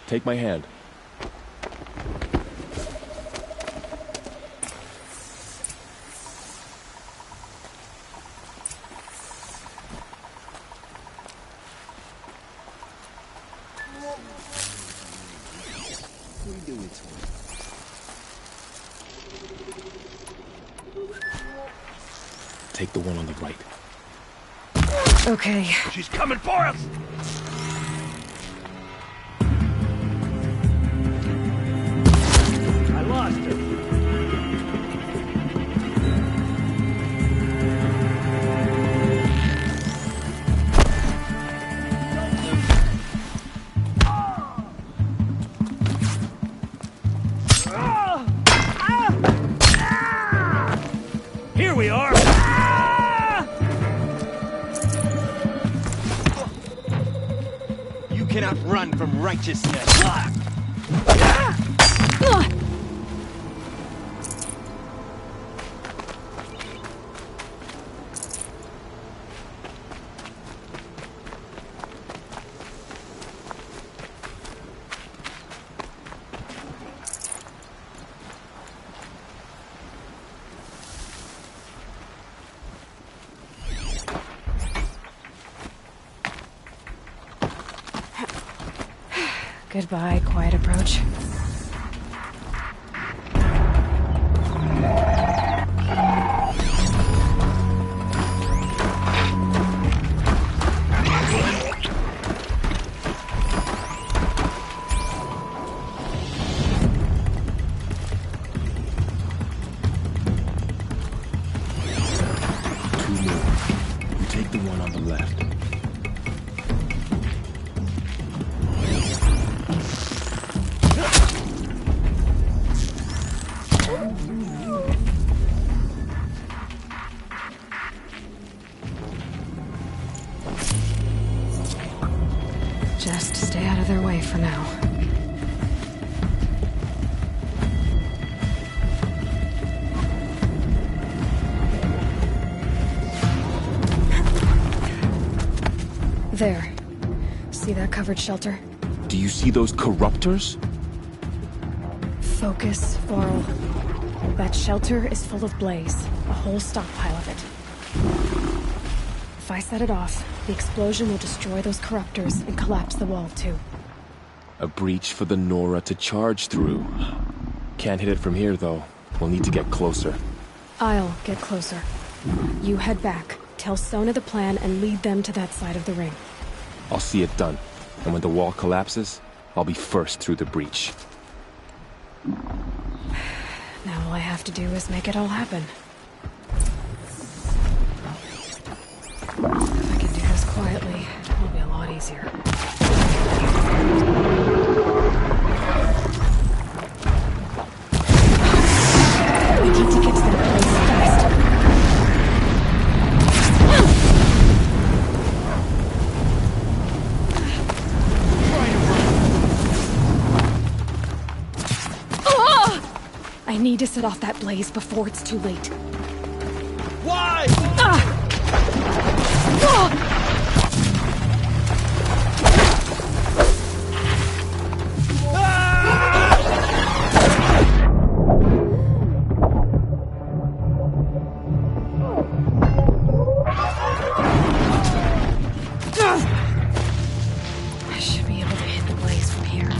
Take my hand. Take the one on the right. Okay. She's coming for us! I lost her. Here we are! cannot run from righteousness. Goodbye, quiet approach. Two more. You take the one on the left. Just stay out of their way for now. There. See that covered shelter? Do you see those corruptors? Focus, Varl. That shelter is full of blaze. A whole stockpile of it. If I set it off, the explosion will destroy those corruptors and collapse the wall, too. A breach for the Nora to charge through. Can't hit it from here, though. We'll need to get closer. I'll get closer. You head back, tell Sona the plan, and lead them to that side of the ring. I'll see it done. And when the wall collapses, I'll be first through the breach. Now all I have to do is make it all happen. If I can do this quietly, it'll be a lot easier. We need to get to that place fast. I need to set off that blaze before it's too late. Why? I should be able to hit the blaze from here.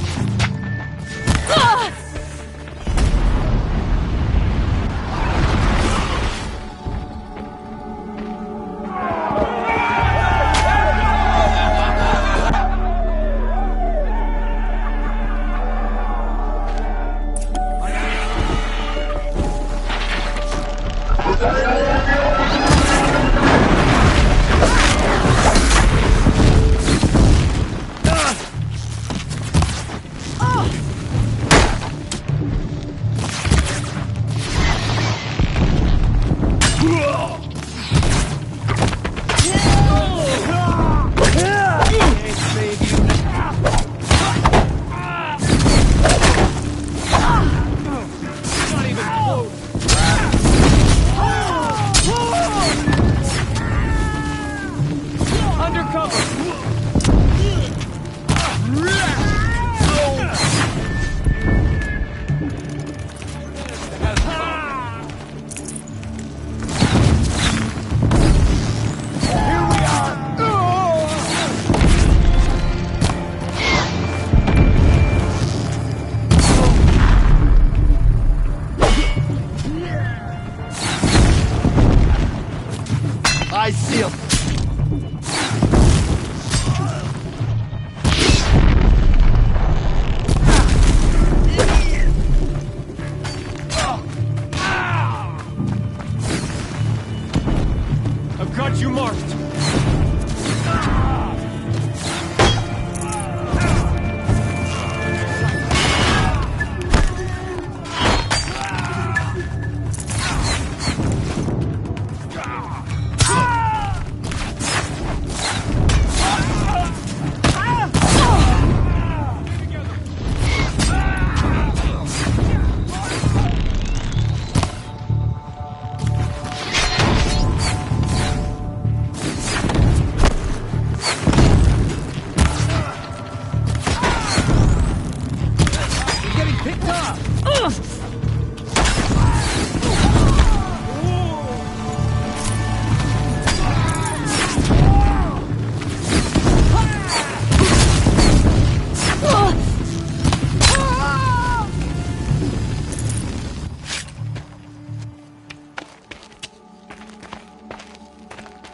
Picked up!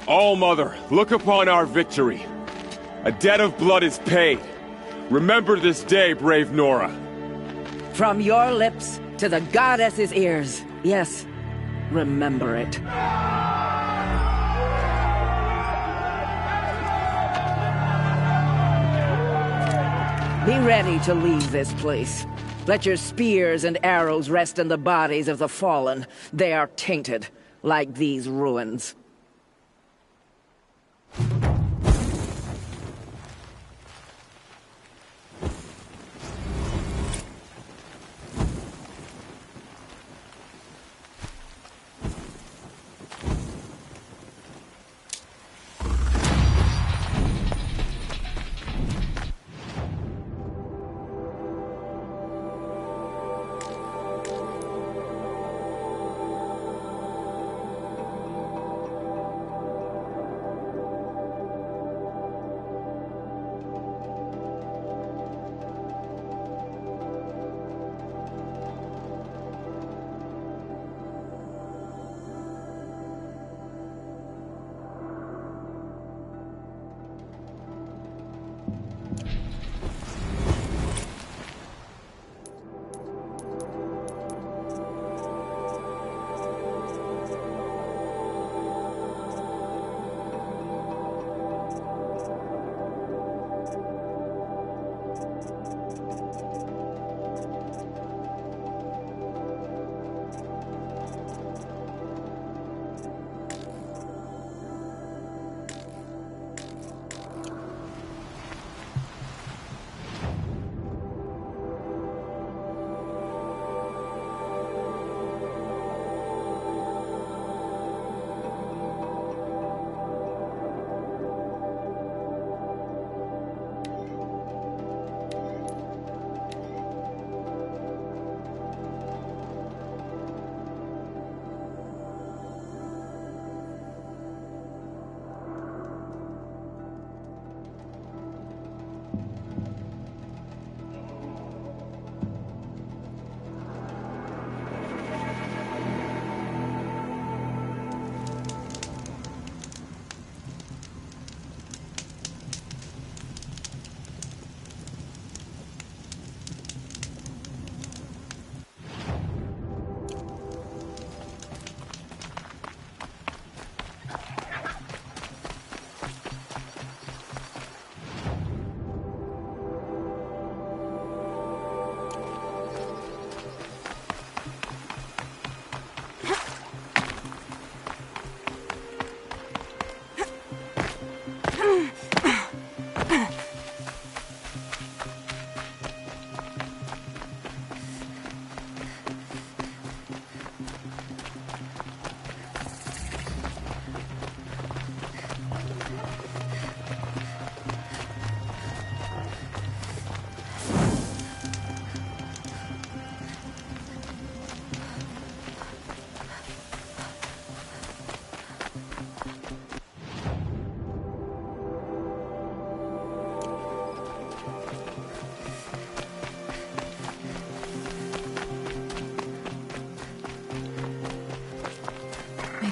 All-Mother, look upon our victory. A debt of blood is paid. Remember this day, brave Nora. From your lips to the goddess's ears. Yes, remember it. Be ready to leave this place. Let your spears and arrows rest in the bodies of the fallen. They are tainted, like these ruins.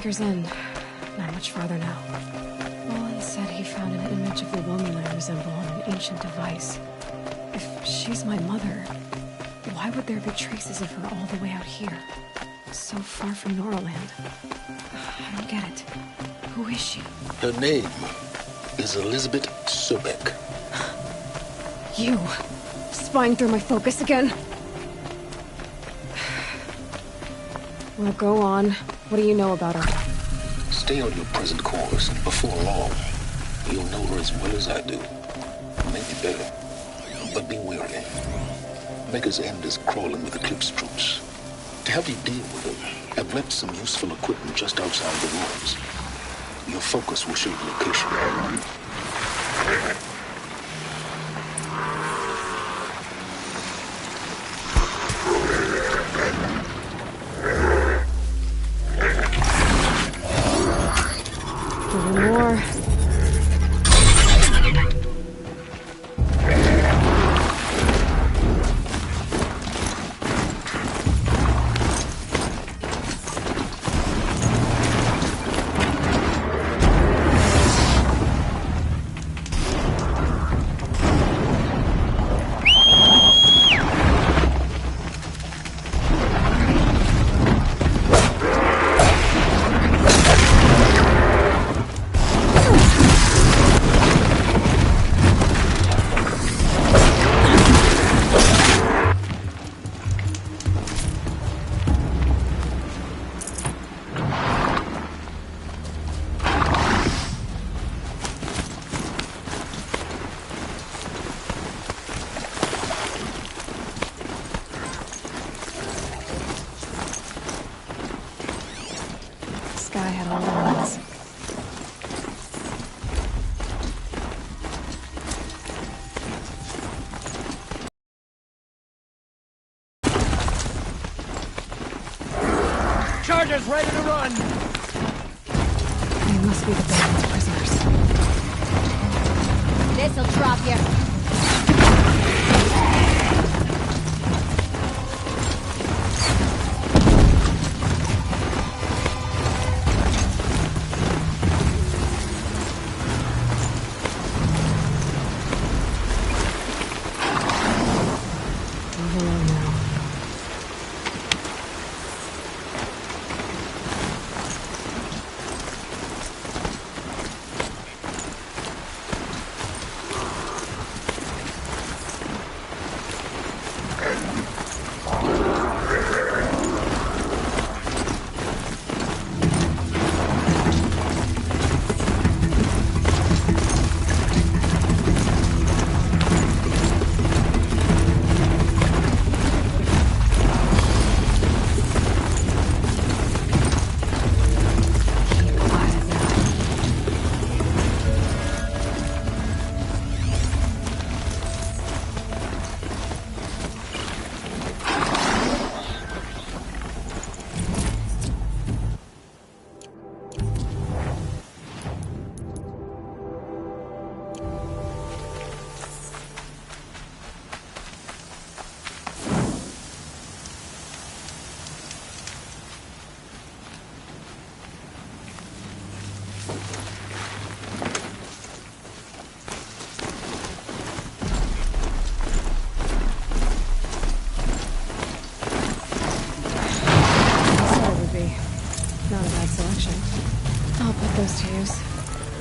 Maker's End. Not much farther now. Olin said he found an image of the woman I resemble on an ancient device. If she's my mother, why would there be traces of her all the way out here? So far from Noraland. I don't get it. Who is she? Her name is Elizabeth Sobek. You! Spying through my focus again? Well, go on. What do you know about her? Stay on your present course, and before long, you'll know her as well as I do. Maybe better. But be wary. Maker's End is crawling with Eclipse troops. To help you deal with them, I've left some useful equipment just outside the walls. Your focus will show the location. Charger's ready to run! They must be the bandits' prisoners. This'll drop you. Leave alone now. Not a bad selection. I'll put those to use.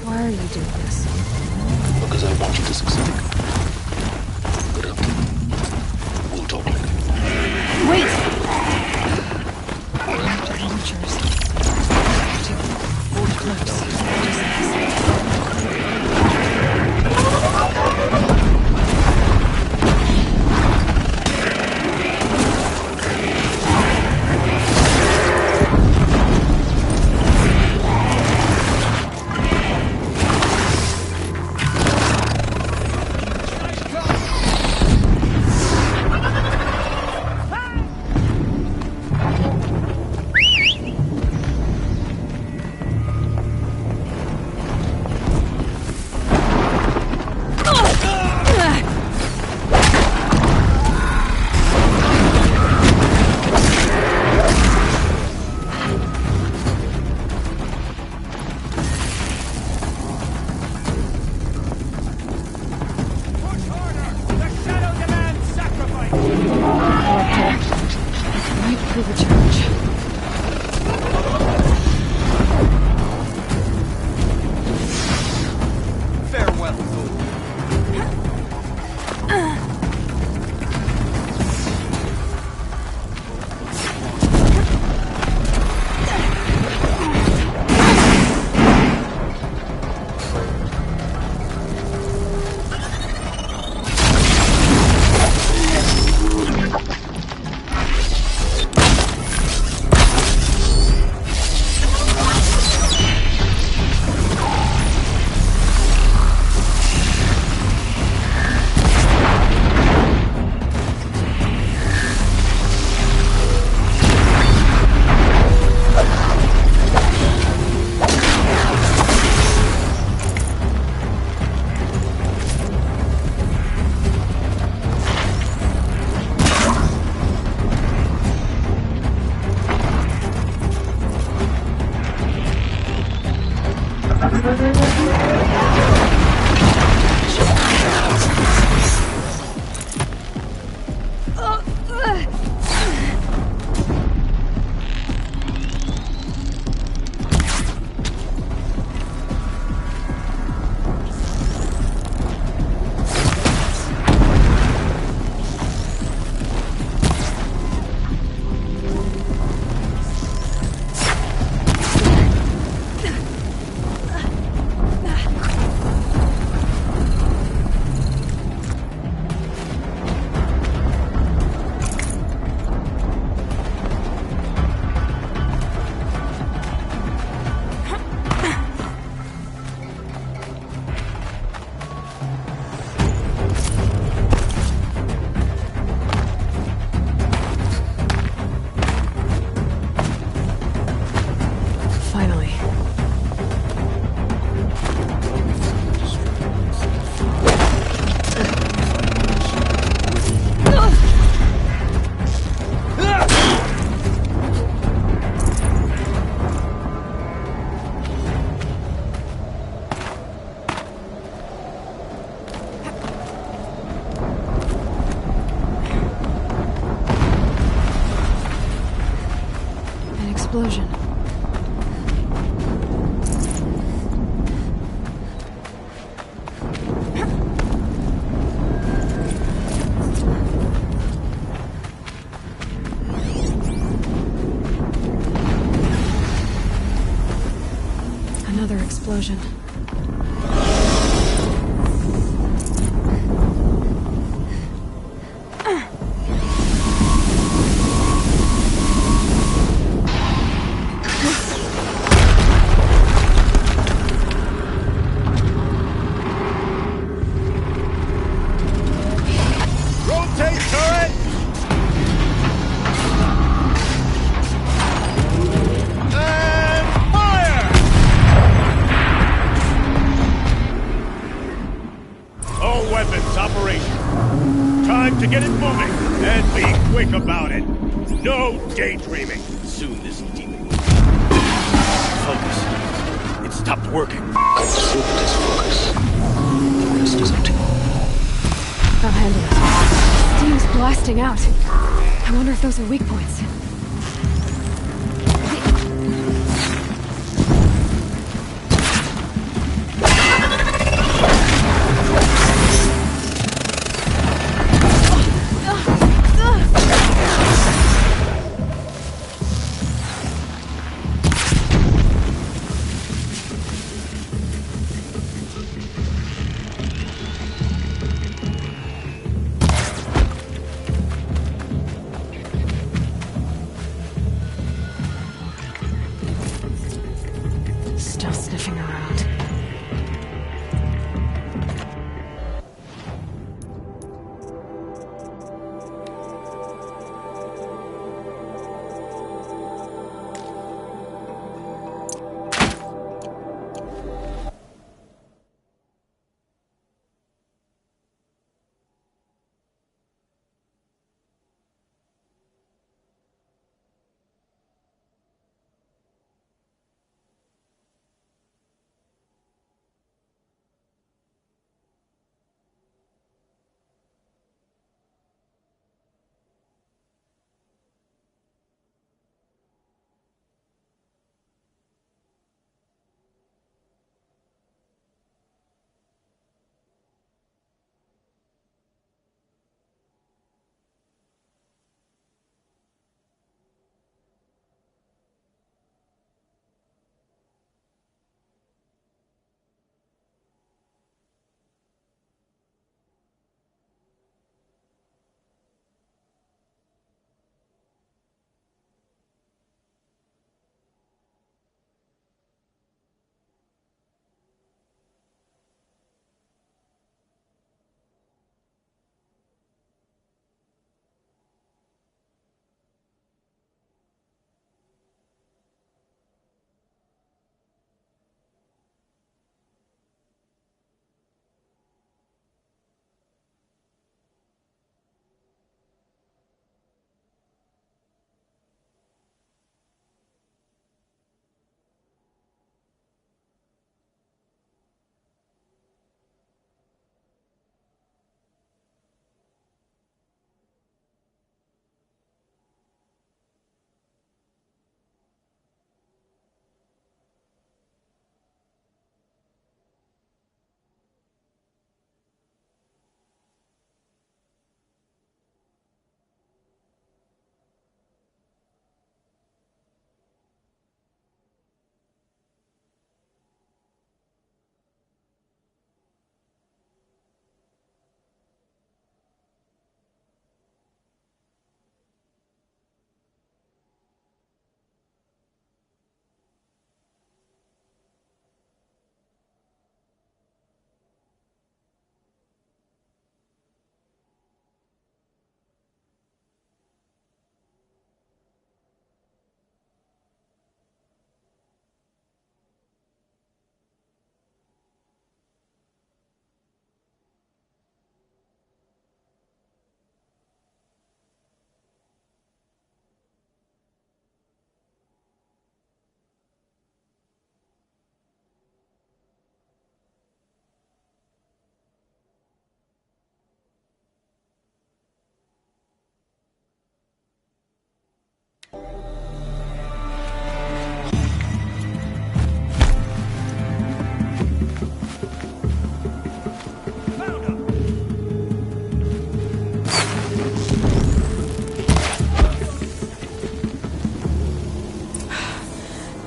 Why are you doing this? Because I want you to succeed. Good afternoon. We'll talk later. Wait! Launchers. Too close. Through the church. Farewell, explosion. Another explosion. Rotate turret! And fire! All weapons operational. Time to get it moving, and be quick about it. No daydreaming. Soon this demon will... Focus. It stopped working. Focus, focus. The rest is up to you. I'll handle it. Steam's blasting out. I wonder if those are weak points.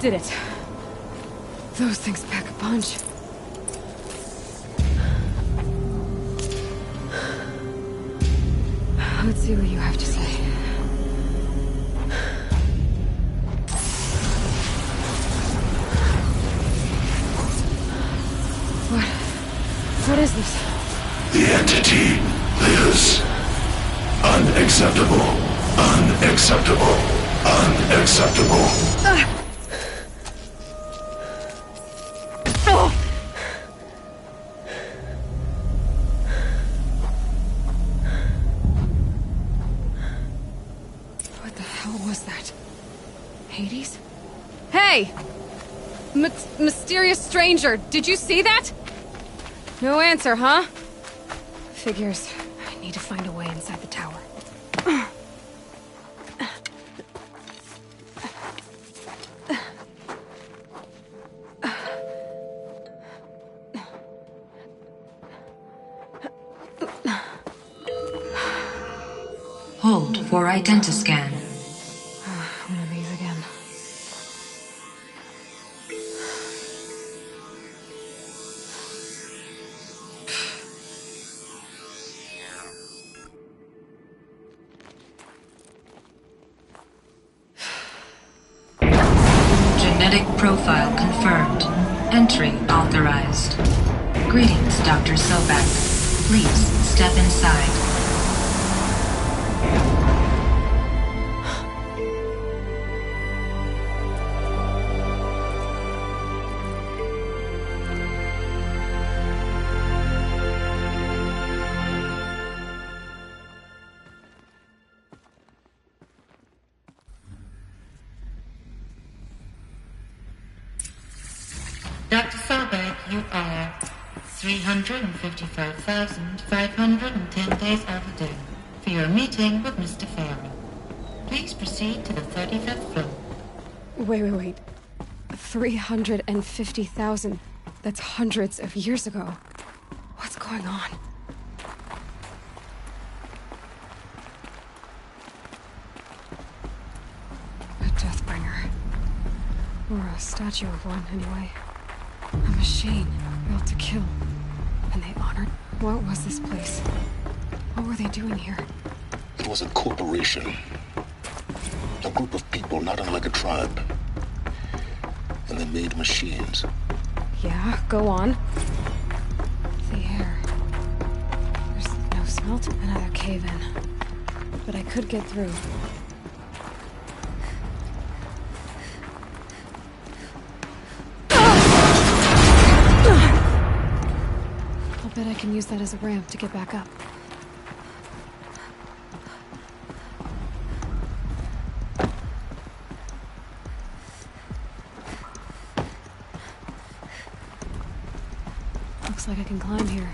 did it. Those things pack a punch. Let's see what you have to say. What is this? The entity lives. Unacceptable. Unacceptable. Unacceptable. What the hell was that? Hades? Hey! Mysterious stranger, did you see that? No answer, huh? Figures. I need to find a way inside the tower. Hold for identiscan. One of these again. Genetic profile confirmed. Entry authorized. Greetings, Dr. Sobek. Please step inside. Dr. Sobek, you are 355,510 days overdue for your meeting with Mr. Farrell. Please proceed to the 35th floor. Wait. 350,000. That's hundreds of years ago. What's going on? A Deathbringer. Or a statue of one, anyway. A machine built to kill. And they honored... What was this place? What were they doing here? It was a corporation. A group of people not unlike a tribe. And they made machines. Yeah, go on. The air. There's no smelt. Another cave-in. But I could get through. I'll bet I can use that as a ramp to get back up. Looks like I can climb here.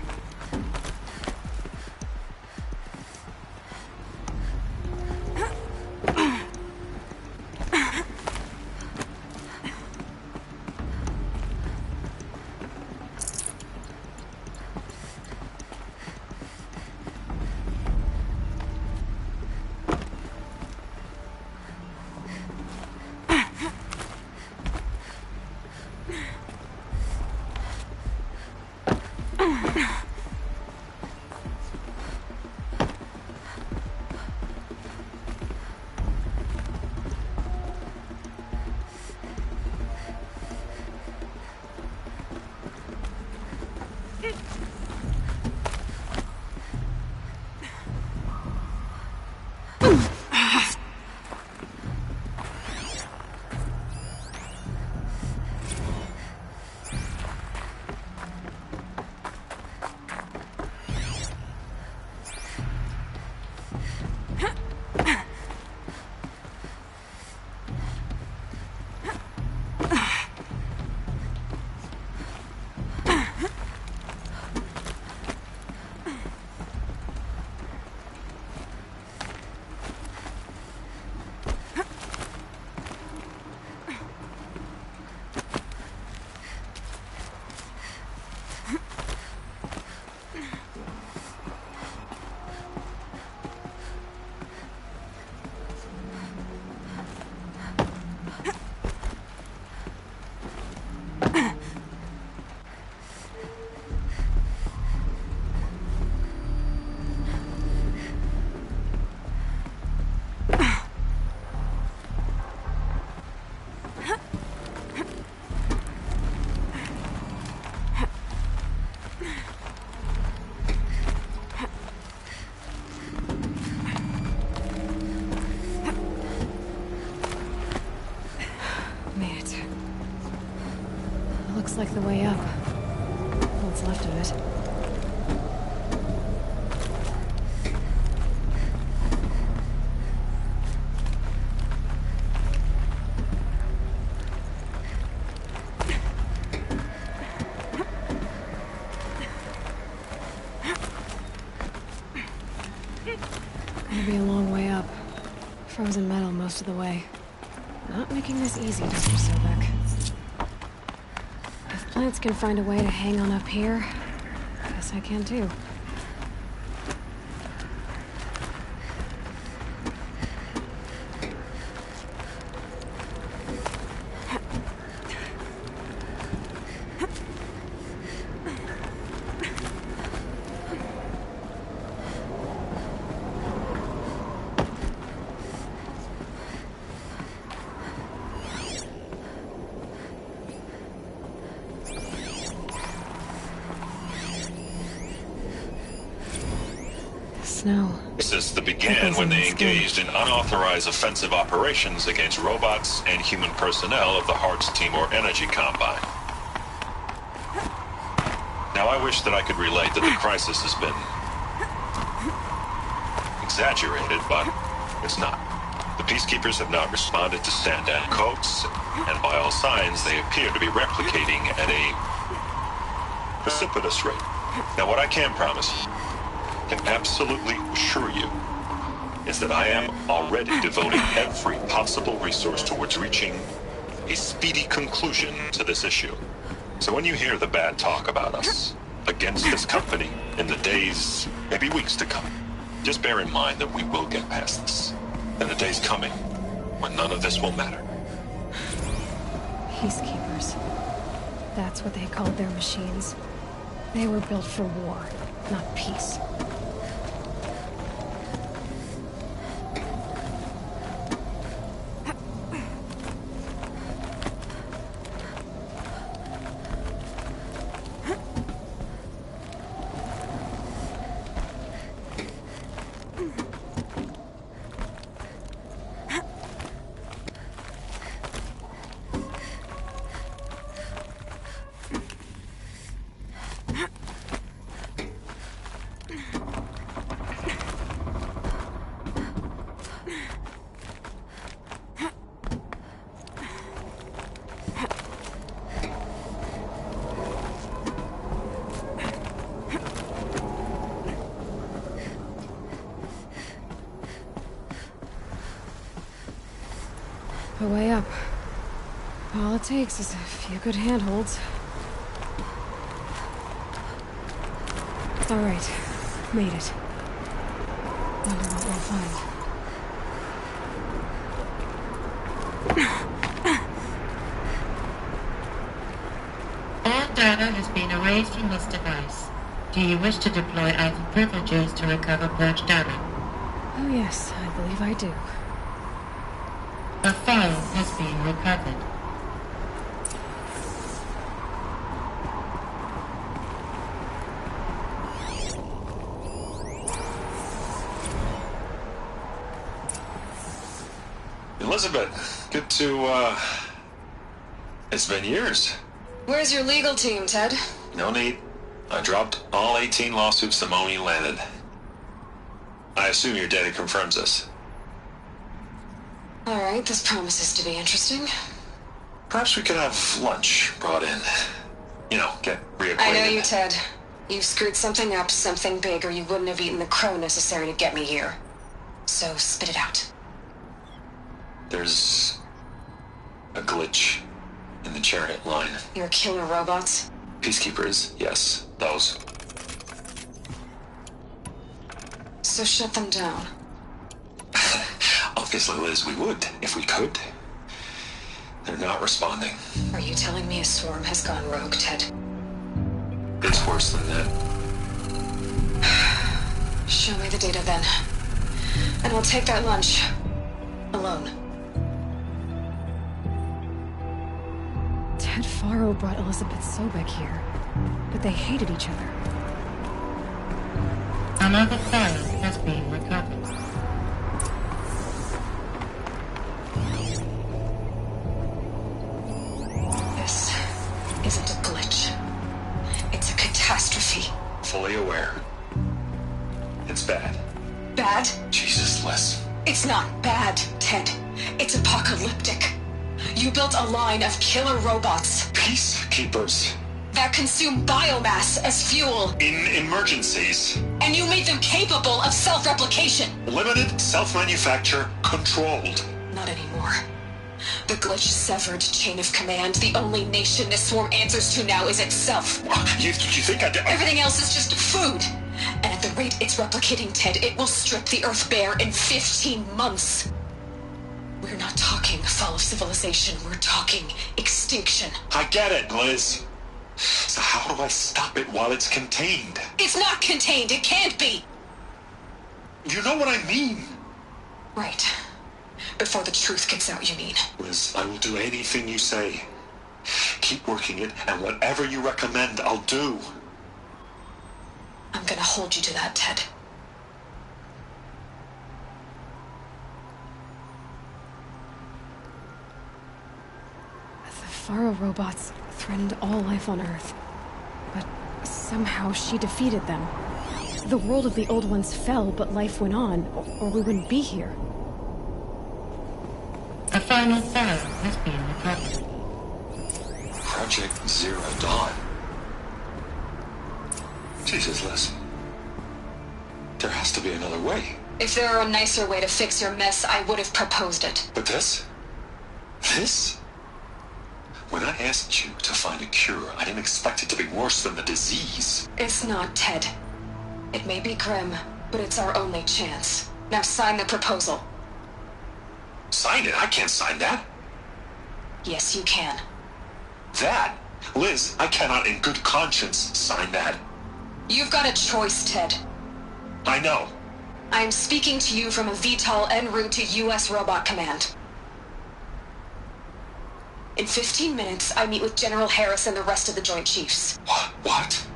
like the way up. What's left of it. Gonna be a long way up. Frozen metal most of the way. Not making this easy, Dr. Sobek. If plants can find a way to hang on up here, guess I can too. Snow. System began when they engaged in unauthorized offensive operations against robots and human personnel of the Hearts Timor Energy Combine. Now I wish that I could relate that the crisis has been exaggerated, but it's not. The Peacekeepers have not responded to stand-down codes, and by all signs they appear to be replicating at a precipitous rate. Now what I can promise you, can absolutely assure you, is that I am already devoting every possible resource towards reaching a speedy conclusion to this issue. So when you hear the bad talk about us against this company in the days, maybe weeks to come, just bear in mind that we will get past this. And the day's coming when none of this will matter. Peacekeepers. That's what they called their machines. They were built for war, not peace. A way up. All it takes is a few good handholds. All right, made it. Wonder what we'll find. All data has been erased from this device. Do you wish to deploy Alpha privileges to recover purged data? Oh yes, I believe I do. A file has been recovered. Elizabeth, good to, it's been years. Where's your legal team, Ted? No need. I dropped all 18 lawsuits the moment you landed. I assume your data confirms this. All right, this promises to be interesting. Perhaps we could have lunch brought in. You know, get reacquainted. I know you, Ted. You've screwed something up, something big, or you wouldn't have eaten the crow necessary to get me here. So spit it out. There's a glitch in the chariot line. Your killer robots? Peacekeepers, yes, those. So shut them down. Obviously, Liz, we would, if we could. They're not responding. Are you telling me a swarm has gone rogue, Ted? It's worse than that. Show me the data then. And we'll take that lunch. Alone. Ted Faro brought Elizabeth Sobek here, but they hated each other. Another file has been recovered. This isn't a glitch. everywhere. It's bad. Bad? Jesus, Liz. It's not bad, Ted. It's apocalyptic. You built a line of killer robots. Peacekeepers. That consume biomass as fuel. In emergencies. And you made them capable of self-replication. Limited, self-manufacture, controlled. Not anymore. The glitch severed chain of command. The only nation this swarm answers to now is itself. You think Everything else is just food. And at the rate it's replicating, Ted, it will strip the Earth bare in 15 months. We're not talking fall of civilization. We're talking extinction. I get it, Liz. So how do I stop it while it's contained? It's not contained. It can't be. You know what I mean. Right. Before the truth gets out, you mean? Liz, I will do anything you say. Keep working it, and whatever you recommend, I'll do. I'm gonna hold you to that, Ted. The Faro robots threatened all life on Earth. But somehow she defeated them. The world of the old ones fell, but life went on, or we wouldn't be here. A final file has been recovered. Project Zero Dawn. Jesus, Liz. There has to be another way. If there were a nicer way to fix your mess, I would have proposed it. But this? This? When I asked you to find a cure, I didn't expect it to be worse than the disease. It's not, Ted. It may be grim, but it's our only chance. Now sign the proposal. Sign it? I can't sign that. Yes, you can. That? Liz, I cannot in good conscience sign that. You've got a choice, Ted. I know. I am speaking to you from a VTOL en route to U.S. Robot Command. In 15 minutes, I meet with General Harris and the rest of the Joint Chiefs. What?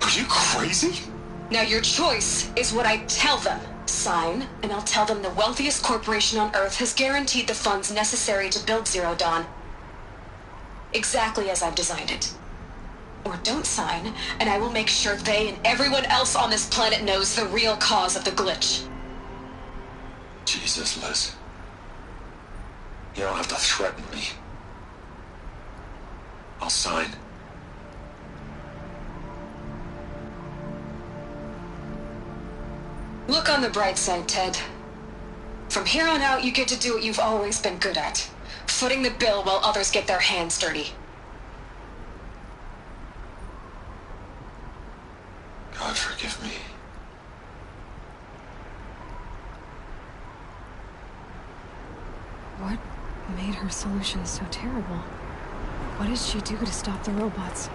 Are you crazy? Now your choice is what I tell them. Sign, and I'll tell them the wealthiest corporation on Earth has guaranteed the funds necessary to build Zero Dawn. Exactly as I've designed it. Or don't sign, and I will make sure they and everyone else on this planet knows the real cause of the glitch. Jesus, Liz. You don't have to threaten me. I'll sign. Look on the bright side, Ted. From here on out, you get to do what you've always been good at. Footing the bill while others get their hands dirty. God forgive me. What made her solution so terrible? What did she do to stop the robots?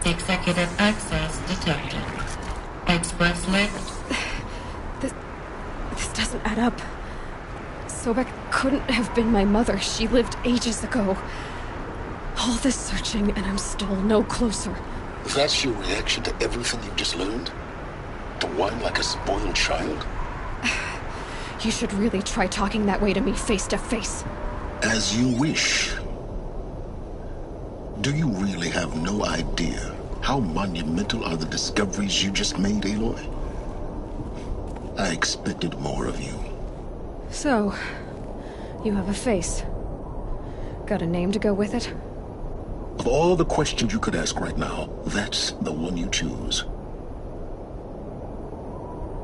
Executive access detected. Express lift. This doesn't add up. Sobek couldn't have been my mother. She lived ages ago. All this searching, and I'm still no closer. That's your reaction to everything you've just learned? To whine like a spoiled child? You should really try talking that way to me face to face. As you wish. Do you really have no idea how monumental are the discoveries you just made, Aloy? I expected more of you. So, you have a face. Got a name to go with it? Of all the questions you could ask right now, that's the one you choose.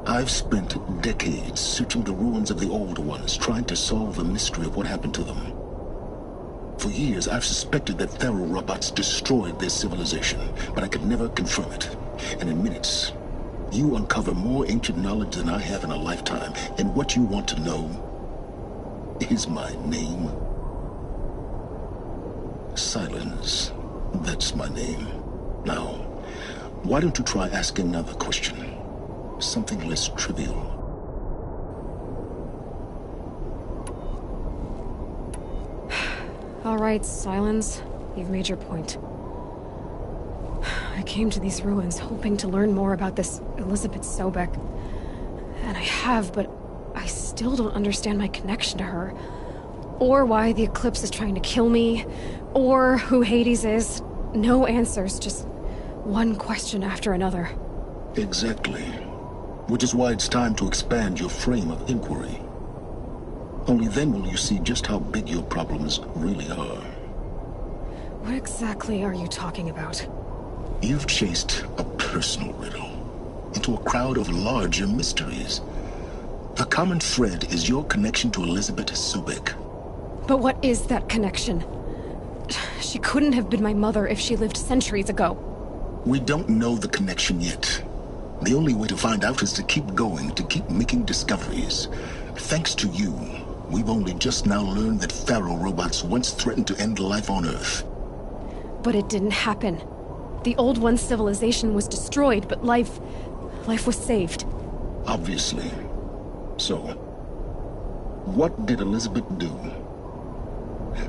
I've spent decades searching the ruins of the old ones, trying to solve the mystery of what happened to them. For years, I've suspected that Faro robots destroyed their civilization, but I could never confirm it. And in minutes, you uncover more ancient knowledge than I have in a lifetime. And what you want to know is my name. Silence. That's my name. Now, why don't you try asking another question? Something less trivial. All right, Silence. You've made your point. I came to these ruins hoping to learn more about this Elizabeth Sobek. And I have, but I still don't understand my connection to her. Or why the Eclipse is trying to kill me. Or who Hades is. No answers, just One question after another. Exactly. Which is why it's time to expand your frame of inquiry. Only then will you see just how big your problems really are. What exactly are you talking about? You've chased a personal riddle into a crowd of larger mysteries. The common thread is your connection to Elizabeth Sobek. But what is that connection? She couldn't have been my mother if she lived centuries ago. We don't know the connection yet. The only way to find out is to keep going, to keep making discoveries. Thanks to you, we've only just now learned that Pharaoh robots once threatened to end life on Earth. But it didn't happen. The Old One's civilization was destroyed, but life was saved. Obviously. So, what did Elizabeth do?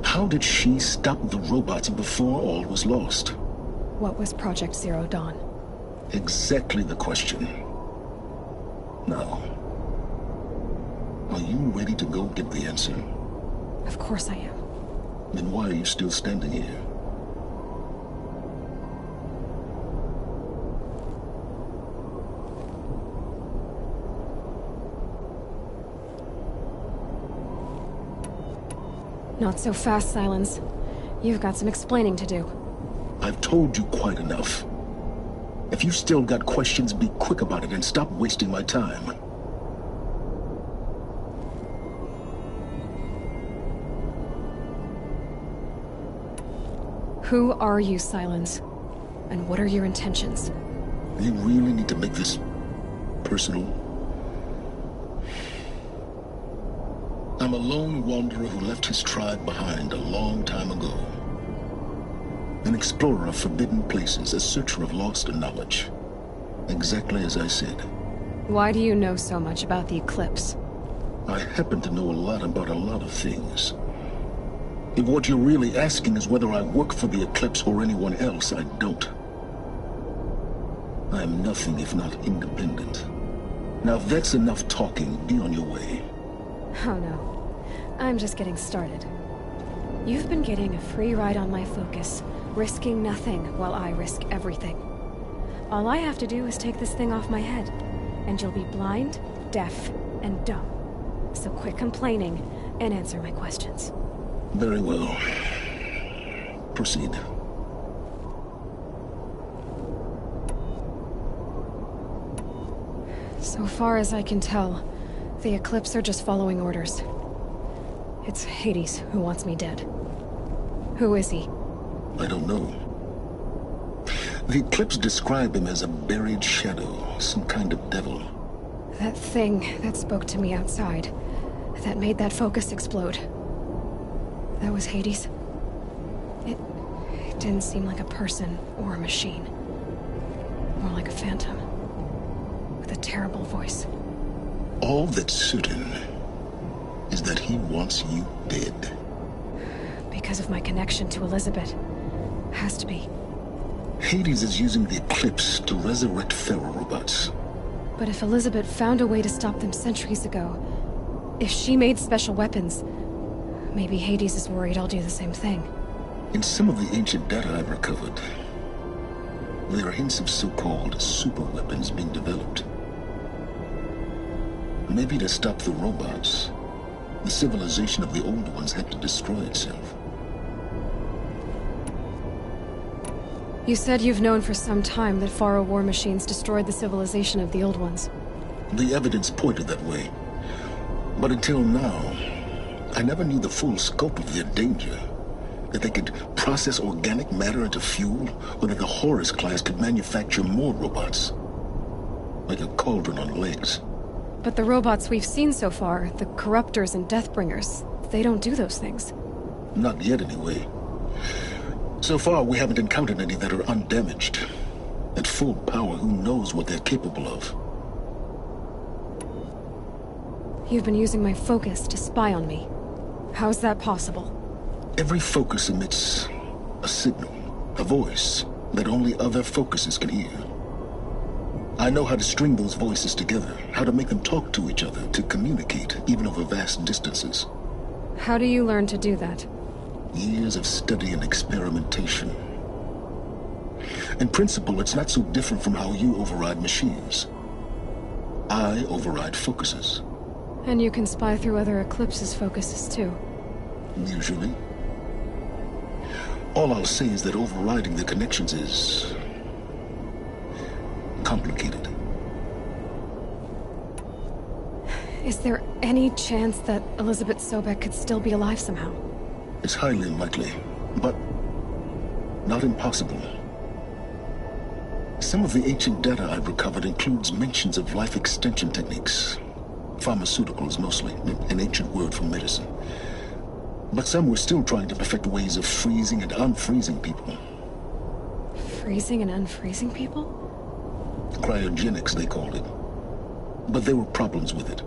How did she stop the robots before all was lost? What was Project Zero Dawn? Exactly the question. Now, are you ready to go get the answer? Of course I am. Then why are you still standing here? Not so fast, Silence. You've got some explaining to do. I've told you quite enough. If you've still got questions, be quick about it and stop wasting my time. Who are you, Silence? And what are your intentions? You really need to make this personal? I'm a lone wanderer who left his tribe behind a long time ago. An explorer of forbidden places, a searcher of lost knowledge. Exactly as I said. Why do you know so much about the Eclipse? I happen to know a lot about a lot of things. If what you're really asking is whether I work for the Eclipse or anyone else, I don't. I am nothing if not independent. Now if that's enough talking, be on your way. Oh no. I'm just getting started. You've been getting a free ride on my focus, risking nothing while I risk everything. All I have to do is take this thing off my head, and you'll be blind, deaf, and dumb. So quit complaining and answer my questions. Very well. Proceed. So far as I can tell, the Eclipse are just following orders. It's Hades who wants me dead. Who is he? I don't know. The Eclipse describe him as a buried shadow, some kind of devil. That thing that spoke to me outside, that made that focus explode. That was Hades. It didn't seem like a person or a machine. More like a phantom. With a terrible voice. All that's certain is that he wants you dead. Because of my connection to Elizabeth. Has to be. Hades is using the Eclipse to resurrect Pharaoh robots. But if Elizabeth found a way to stop them centuries ago, if she made special weapons, maybe Hades is worried I'll do the same thing. In some of the ancient data I've recovered, there are hints of so-called super weapons being developed. Maybe to stop the robots, the civilization of the old ones had to destroy itself. You said you've known for some time that Pharaoh war machines destroyed the civilization of the old ones. The evidence pointed that way. But until now, I never knew the full scope of their danger. That they could process organic matter into fuel, or that the Horus class could manufacture more robots. Like a cauldron on legs. But the robots we've seen so far, the Corruptors and Deathbringers, they don't do those things. Not yet, anyway. So far, we haven't encountered any that are undamaged. At full power, who knows what they're capable of? You've been using my focus to spy on me. How's that possible? Every focus emits a signal, a voice, that only other focuses can hear. I know how to string those voices together, how to make them talk to each other, to communicate, even over vast distances. How do you learn to do that? Years of study and experimentation. In principle, it's not so different from how you override machines. I override focuses. And you can spy through other Eclipse's focuses, too. Usually. All I'll say is that overriding the connections is complicated. Is there any chance that Elizabeth Sobek could still be alive somehow? It's highly unlikely, but not impossible. Some of the ancient data I've recovered includes mentions of life extension techniques. Pharmaceuticals, mostly, an ancient word for medicine. But some were still trying to perfect ways of freezing and unfreezing people. Freezing and unfreezing people? Cryogenics, they called it. But there were problems with it.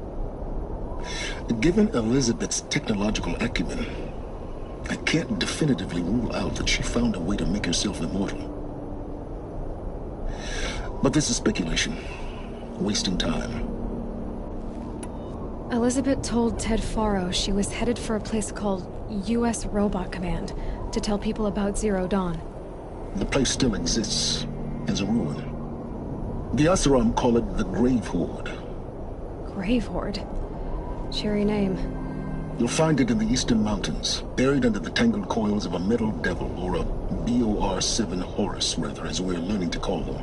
Given Elizabeth's technological acumen, I can't definitively rule out that she found a way to make herself immortal. But this is speculation. Wasting time. Elizabeth told Ted Faro she was headed for a place called U.S. Robot Command to tell people about Zero Dawn. The place still exists as a ruin. The Oseram call it the Grave Horde. Grave Horde? Cheery name. You'll find it in the Eastern Mountains, buried under the tangled coils of a metal devil, or a BOR-7 Horus, rather, as we're learning to call them.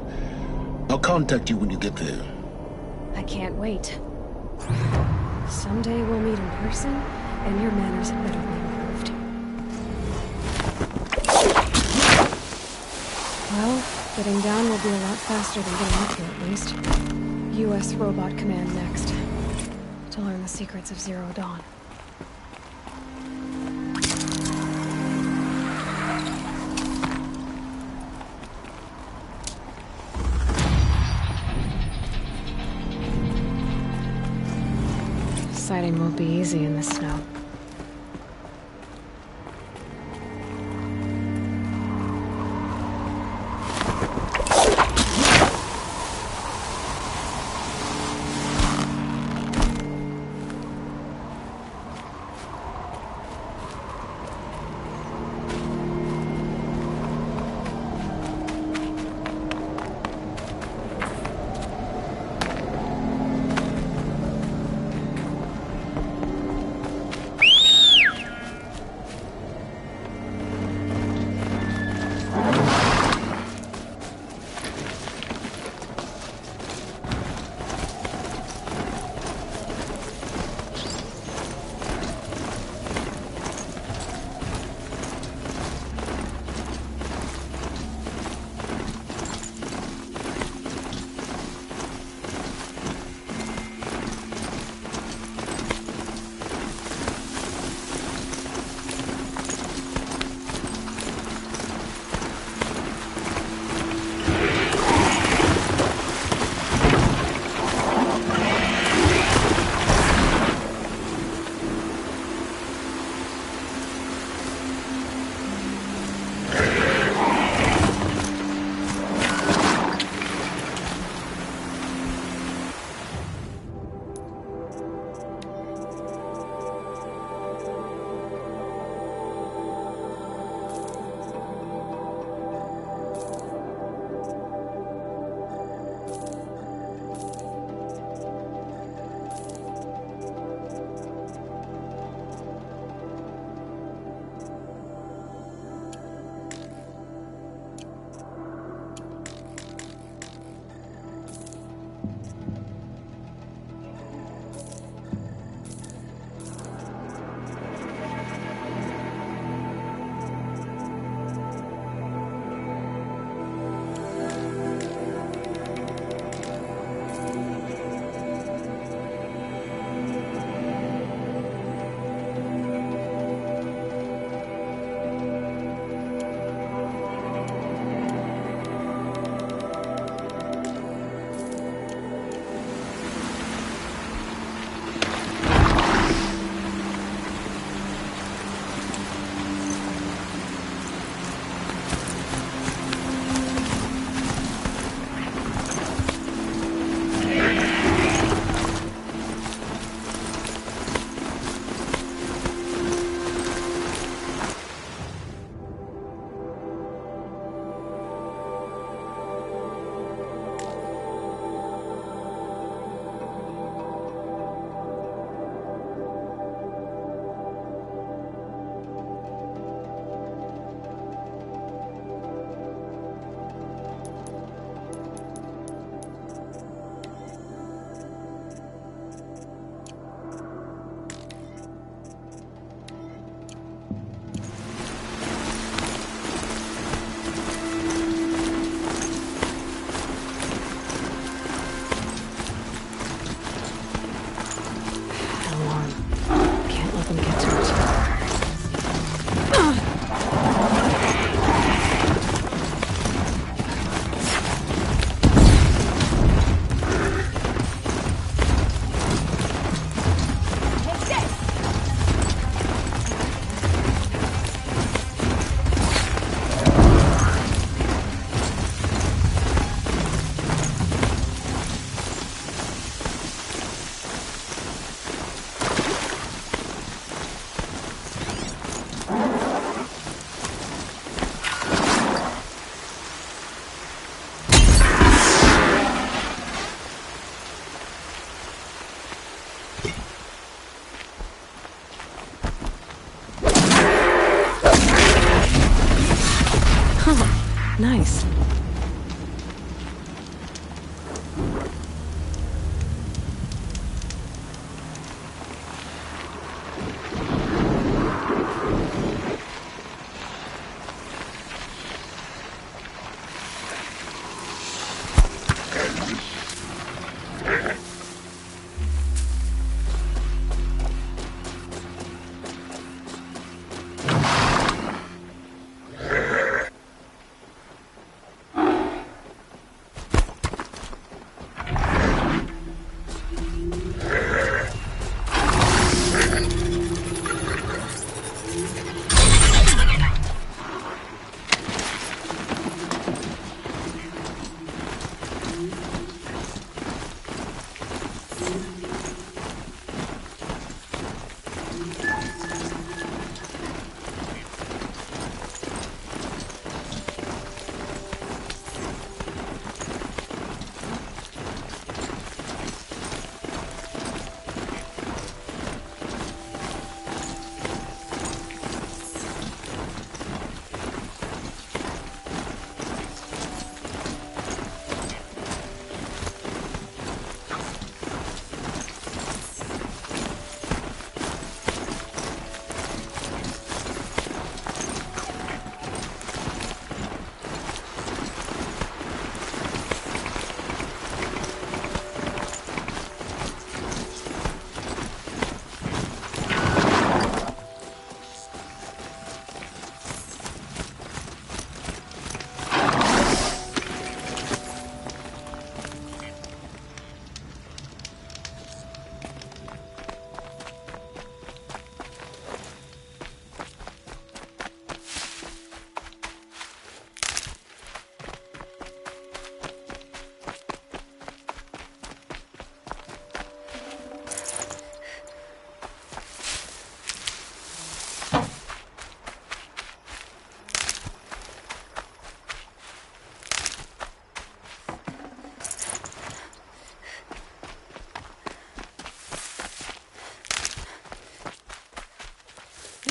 I'll contact you when you get there. I can't wait. Someday we'll meet in person, and your manners had better be improved. Well, getting down will be a lot faster than getting up here, at least. U.S. Robot Command next. To learn the secrets of Zero Dawn. Sighting won't be easy in the snow. Nice.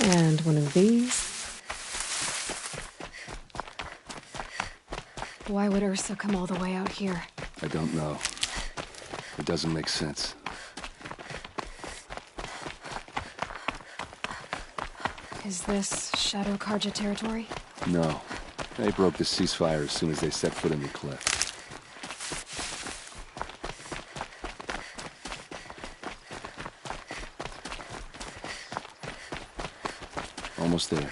And one of these. Why would Ursa come all the way out here? I don't know. It doesn't make sense. Is this Shadow Karja territory? No. They broke the ceasefire as soon as they set foot in the cliff. Almost there.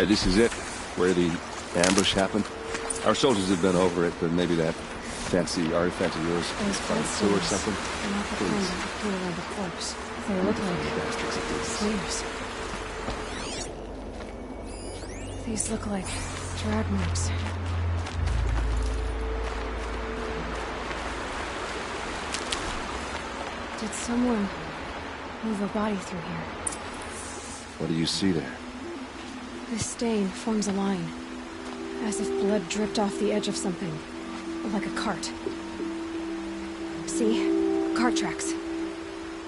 This is it, where the ambush happened. Our soldiers have been over it, but maybe that fancy artifact of yours is or something. They're not the kind that appear around the corpse. They look like slaves. These look like drag marks. Did someone move a body through here? What do you see there? This stain forms a line, as if blood dripped off the edge of something, like a cart. See? Cart tracks.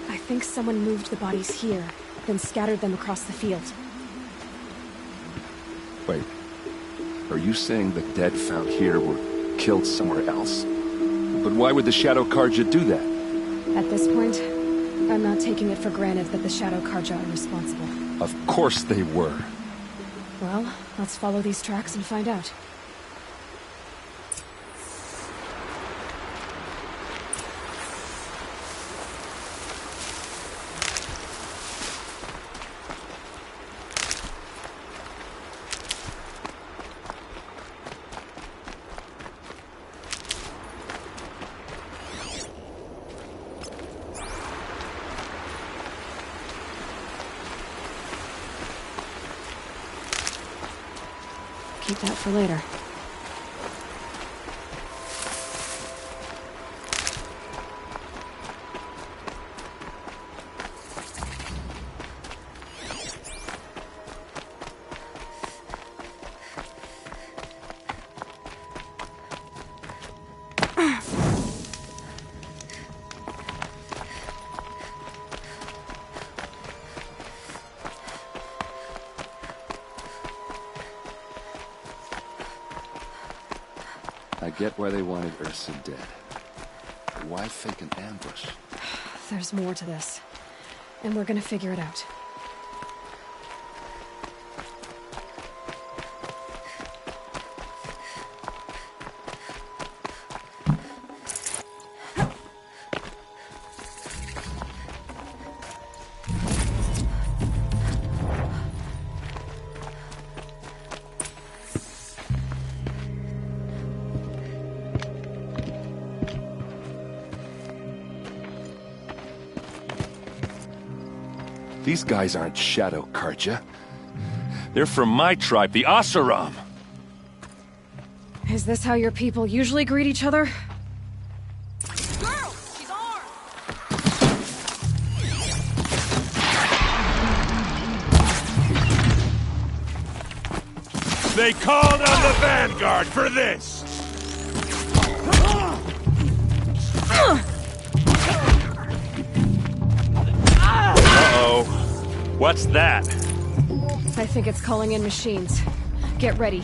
I think someone moved the bodies here, then scattered them across the field. Wait. Are you saying the dead found here were killed somewhere else? But why would the Shadow Karja do that? At this point, I'm not taking it for granted that the Shadow Karja are responsible. Of course they were. Well, let's follow these tracks and find out. Keep that for later. I get why they wanted Ursa dead. But why fake an ambush? There's more to this. And we're gonna figure it out. These guys aren't Shadow Karja. They're from my tribe, the Oseram. Is this how your people usually greet each other? Girl, she's armed! They called on the Vanguard for this! Uh-oh. What's that? I think it's calling in machines. Get ready.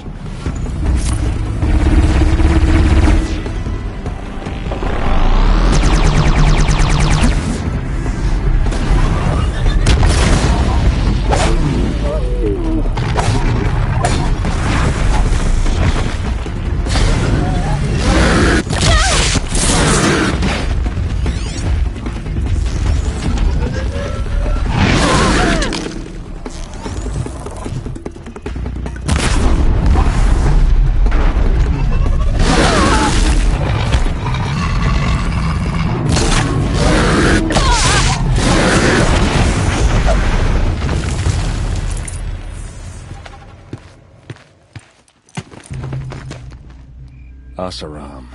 Oseram,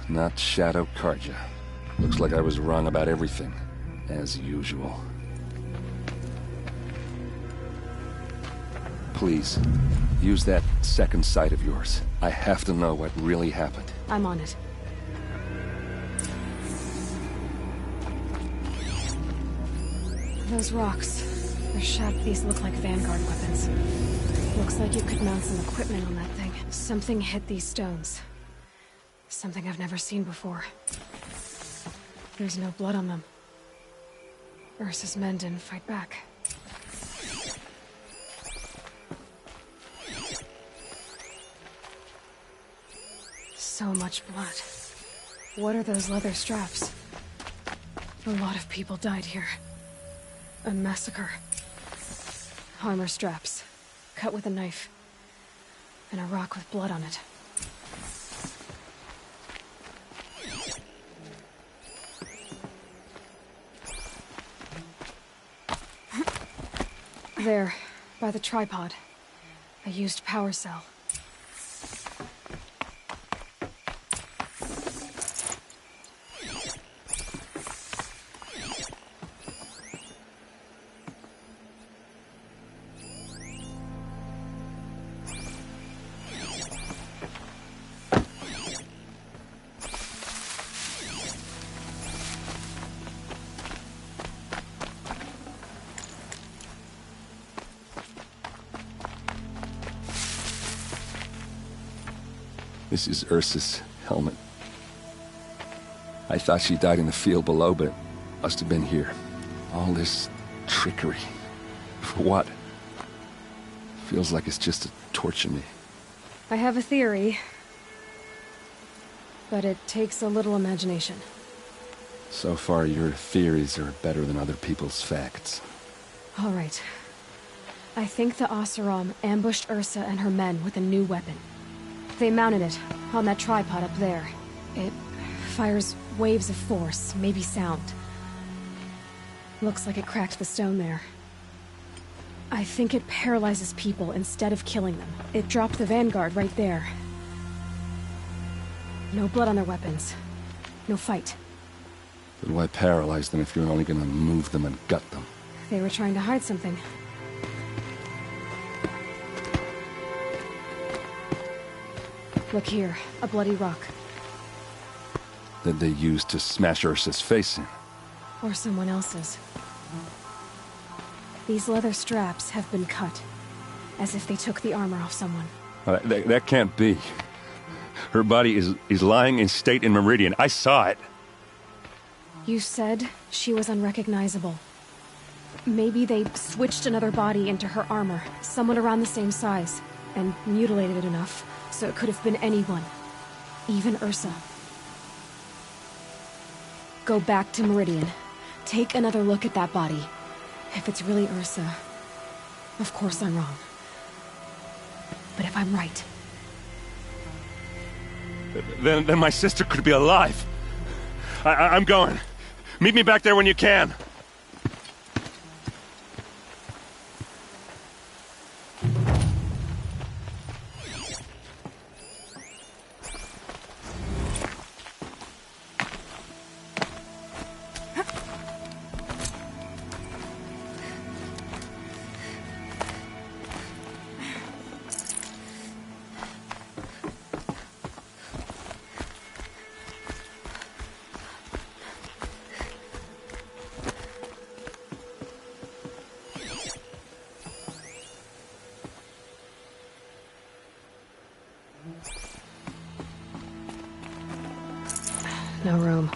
not Shadow Karja. Looks like I was wrong about everything, as usual. Please, use that second sight of yours. I have to know what really happened. I'm on it. Those rocks. They're shaped. These look like Vanguard weapons. Looks like you could mount some equipment on that thing. Something hit these stones. Something I've never seen before. There's no blood on them. Ursa's men didn't fight back. So much blood. What are those leather straps? A lot of people died here. A massacre. Armor straps, cut with a knife. And a rock with blood on it. There, by the tripod. A used power cell. This is Ursa's helmet. I thought she died in the field below, but it must have been here. All this trickery. For what? Feels like it's just to torture me. I have a theory. But it takes a little imagination. So far, your theories are better than other people's facts. All right. I think the Oseram ambushed Ursa and her men with a new weapon. They mounted it on that tripod up there. It fires waves of force, maybe sound. Looks like it cracked the stone there. I think it paralyzes people instead of killing them. It dropped the Vanguard right there. No blood on their weapons. No fight. But why paralyze them if you're only gonna move them and gut them? They were trying to hide something. Look here, a bloody rock. That they used to smash Ursa's face in. Or someone else's. These leather straps have been cut, as if they took the armor off someone. That can't be. Her body is lying in state in Meridian. I saw it. You said she was unrecognizable. Maybe they switched another body into her armor, someone around the same size, and mutilated it enough, so it could have been anyone. Even Ursa. Go back to Meridian. Take another look at that body. If it's really Ursa, of course I'm wrong. But if I'm right... Then my sister could be alive. I'm going. Meet me back there when you can. No room.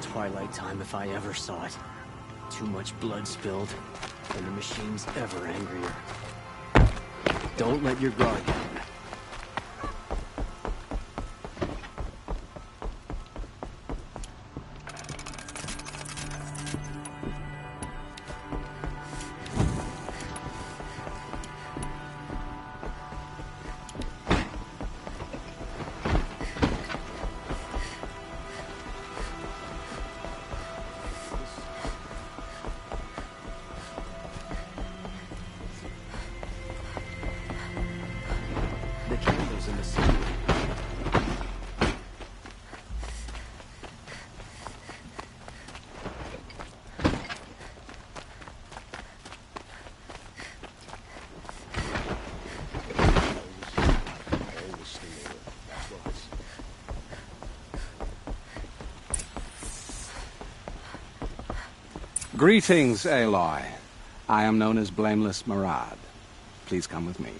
Twilight time if I ever saw it. Too much blood spilled, and the machine's ever angrier. Don't let your guard down. Greetings, Aloy. I am known as Blameless Marad. Please come with me.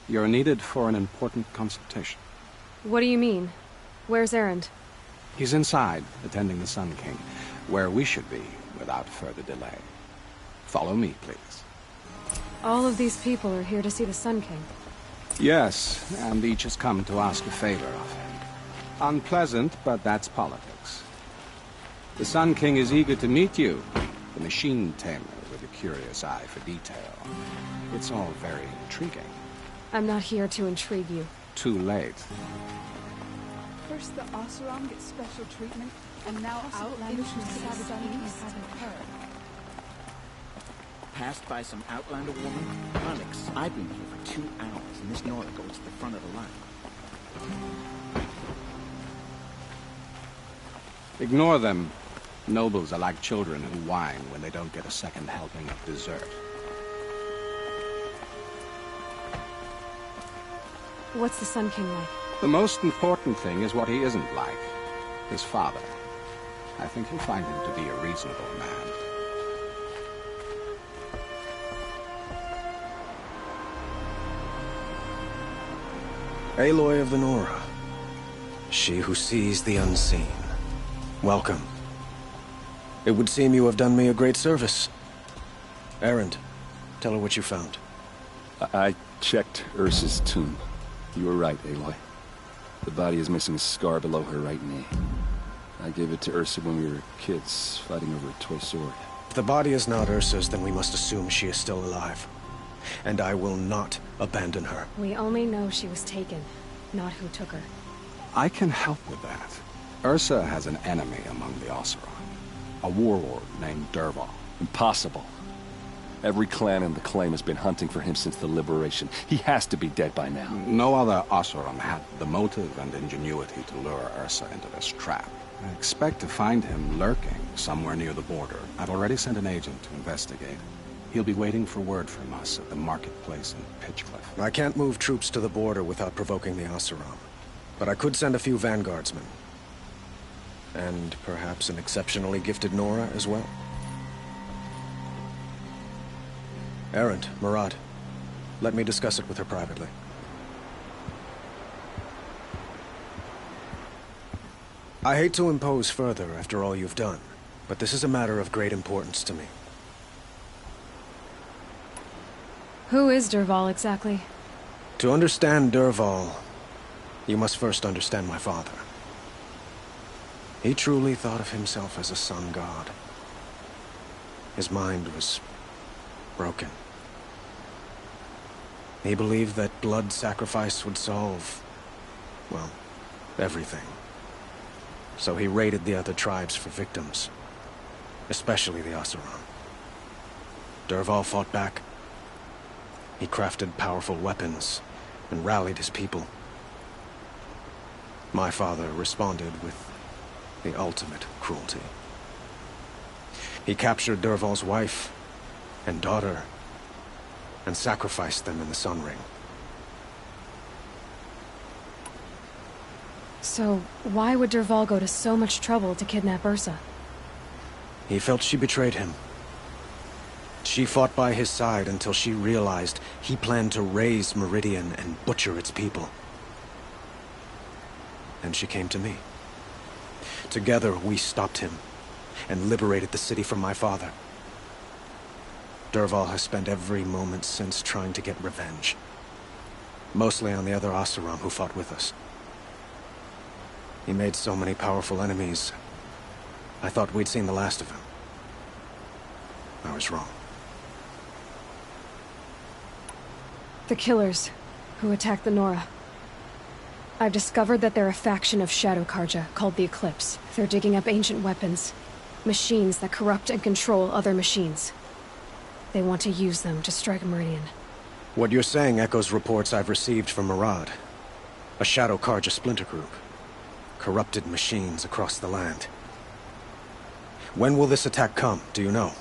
You're needed for an important consultation. What do you mean? Where's Erend? He's inside, attending the Sun King, where we should be without further delay. Follow me, please. All of these people are here to see the Sun King. Yes, and each has come to ask a favor of him. Unpleasant, but that's politics. The Sun King is eager to meet you, the machine tamer with a curious eye for detail. It's all very intriguing. I'm not here to intrigue you. Too late. First the Oseram gets special treatment, and now Outlanders from Sabaton haven't heard. Passed by some Outlander woman? Onyx, I've been here for 2 hours, and this Nora goes to the front of the line. Ignore them. Nobles are like children who whine when they don't get a second helping of dessert. What's the Sun King like? The most important thing is what he isn't like. His father. I think you'll find him to be a reasonable man. Aloy of the Nora. She who sees the unseen. Welcome. It would seem you have done me a great service. Erend, tell her what you found. I checked Ursa's tomb. You were right, Aloy. The body is missing a scar below her right knee. I gave it to Ursa when we were kids, fighting over a toy sword. If the body is not Ursa's, then we must assume she is still alive. And I will not abandon her. We only know she was taken, not who took her. I can help with that. Ursa has an enemy among the Oseram. A warlord named Dervahl. Impossible. Every clan in the claim has been hunting for him since the liberation. He has to be dead by now. No other Oseram had the motive and ingenuity to lure Ursa into this trap. I expect to find him lurking somewhere near the border. I've already sent an agent to investigate. He'll be waiting for word from us at the marketplace in Pitchcliff. I can't move troops to the border without provoking the Oseram. But I could send a few vanguardsmen. And perhaps an exceptionally gifted Nora as well. Erend, Murad, let me discuss it with her privately. I hate to impose further after all you've done, but this is a matter of great importance to me. Who is Dervahl exactly? To understand Dervahl, you must first understand my father. He truly thought of himself as a sun god. His mind was broken. He believed that blood sacrifice would solve, well, everything. So he raided the other tribes for victims, especially the Oseram. Dervahl fought back. He crafted powerful weapons and rallied his people. My father responded with the ultimate cruelty. He captured Dervahl's wife and daughter and sacrificed them in the Sun Ring. So, why would Dervahl go to so much trouble to kidnap Ursa? He felt she betrayed him. She fought by his side until she realized he planned to raise Meridian and butcher its people. And she came to me. Together, we stopped him and liberated the city from my father. Dervahl has spent every moment since trying to get revenge. Mostly on the other Oseram who fought with us. He made so many powerful enemies, I thought we'd seen the last of him. I was wrong. The killers who attacked the Nora. I've discovered that they're a faction of Shadow Carja called the Eclipse. They're digging up ancient weapons. Machines that corrupt and control other machines. They want to use them to strike Meridian. What you're saying echoes reports I've received from Murad. A Shadow Carja splinter group. Corrupted machines across the land. When will this attack come, do you know?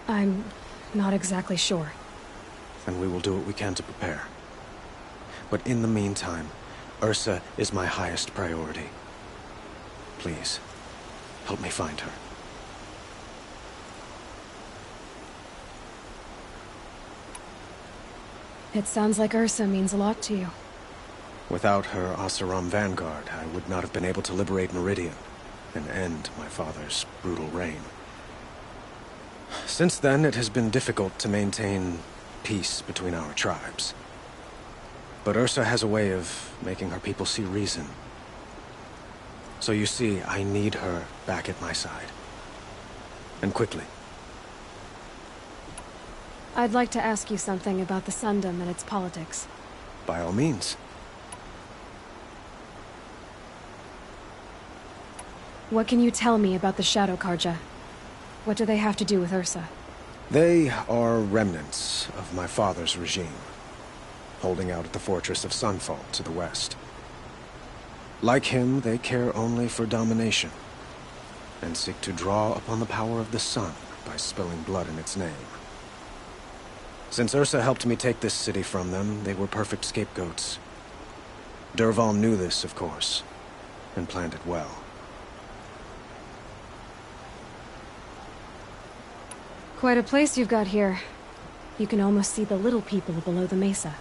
I'm not exactly sure. And we will do what we can to prepare. But in the meantime, Ursa is my highest priority. Please, help me find her. It sounds like Ursa means a lot to you. Without her Oseram vanguard, I would not have been able to liberate Meridian and end my father's brutal reign. Since then, it has been difficult to maintain peace between our tribes. But Ursa has a way of making her people see reason. So you see, I need her back at my side. And quickly. I'd like to ask you something about the Sundom and its politics. By all means. What can you tell me about the Shadow Carja? What do they have to do with Ursa? They are remnants of my father's regime, holding out at the fortress of Sunfall to the west. Like him, they care only for domination, and seek to draw upon the power of the sun by spilling blood in its name. Since Ursa helped me take this city from them, they were perfect scapegoats. Dervahl knew this, of course, and planned it well. Quite a place you've got here. You can almost see the little people below the mesa.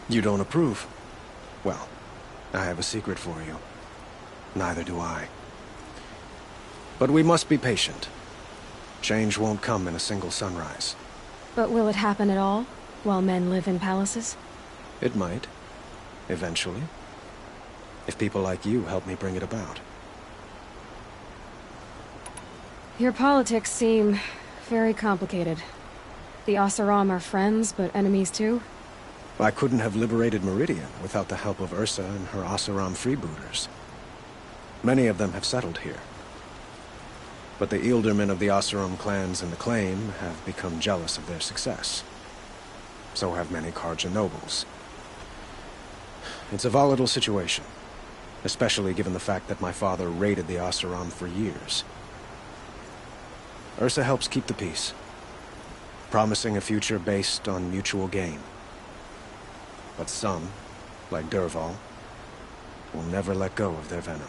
You don't approve? Well, I have a secret for you. Neither do I. But we must be patient. Change won't come in a single sunrise. But will it happen at all, while men live in palaces? It might. Eventually. If people like you help me bring it about. Your politics seem very complicated. The Oseram are friends, but enemies too? I couldn't have liberated Meridian without the help of Ursa and her Oseram freebooters. Many of them have settled here. But the Ealdormen of the Oseram clans in the Claim have become jealous of their success. So have many Carja nobles. It's a volatile situation, especially given the fact that my father raided the Oseram for years. Ursa helps keep the peace, promising a future based on mutual gain. But some, like Dervahl, will never let go of their venom.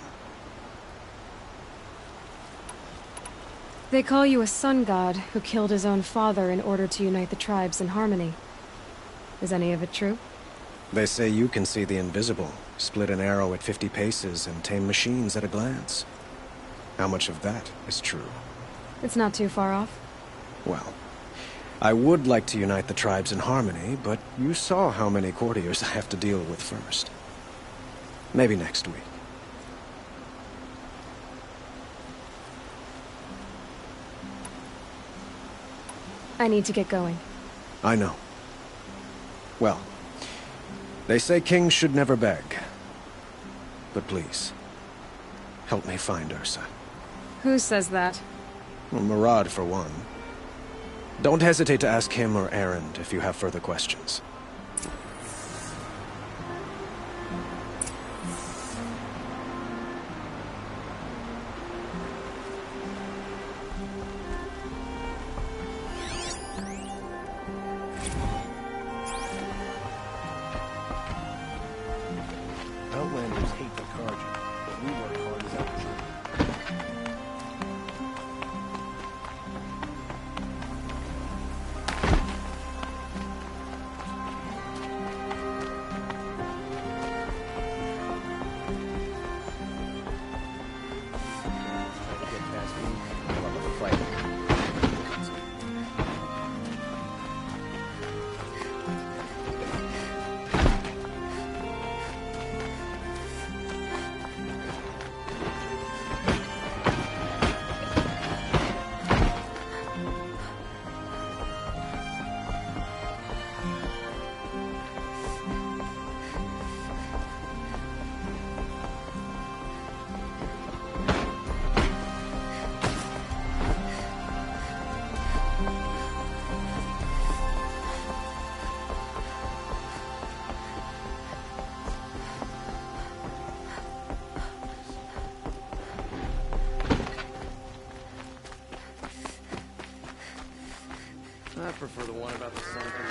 They call you a sun god who killed his own father in order to unite the tribes in harmony. Is any of it true? They say you can see the invisible, split an arrow at 50 paces, and tame machines at a glance. How much of that is true? It's not too far off. Well, I would like to unite the tribes in harmony, but you saw how many courtiers I have to deal with first. Maybe next week. I need to get going. I know. Well, they say kings should never beg. But please, help me find Ursa. Who says that? Well, Murad, for one. Don't hesitate to ask him or Erend if you have further questions. Outlanders hate the Carja, but we work hard as ever. I prefer the one about the sun.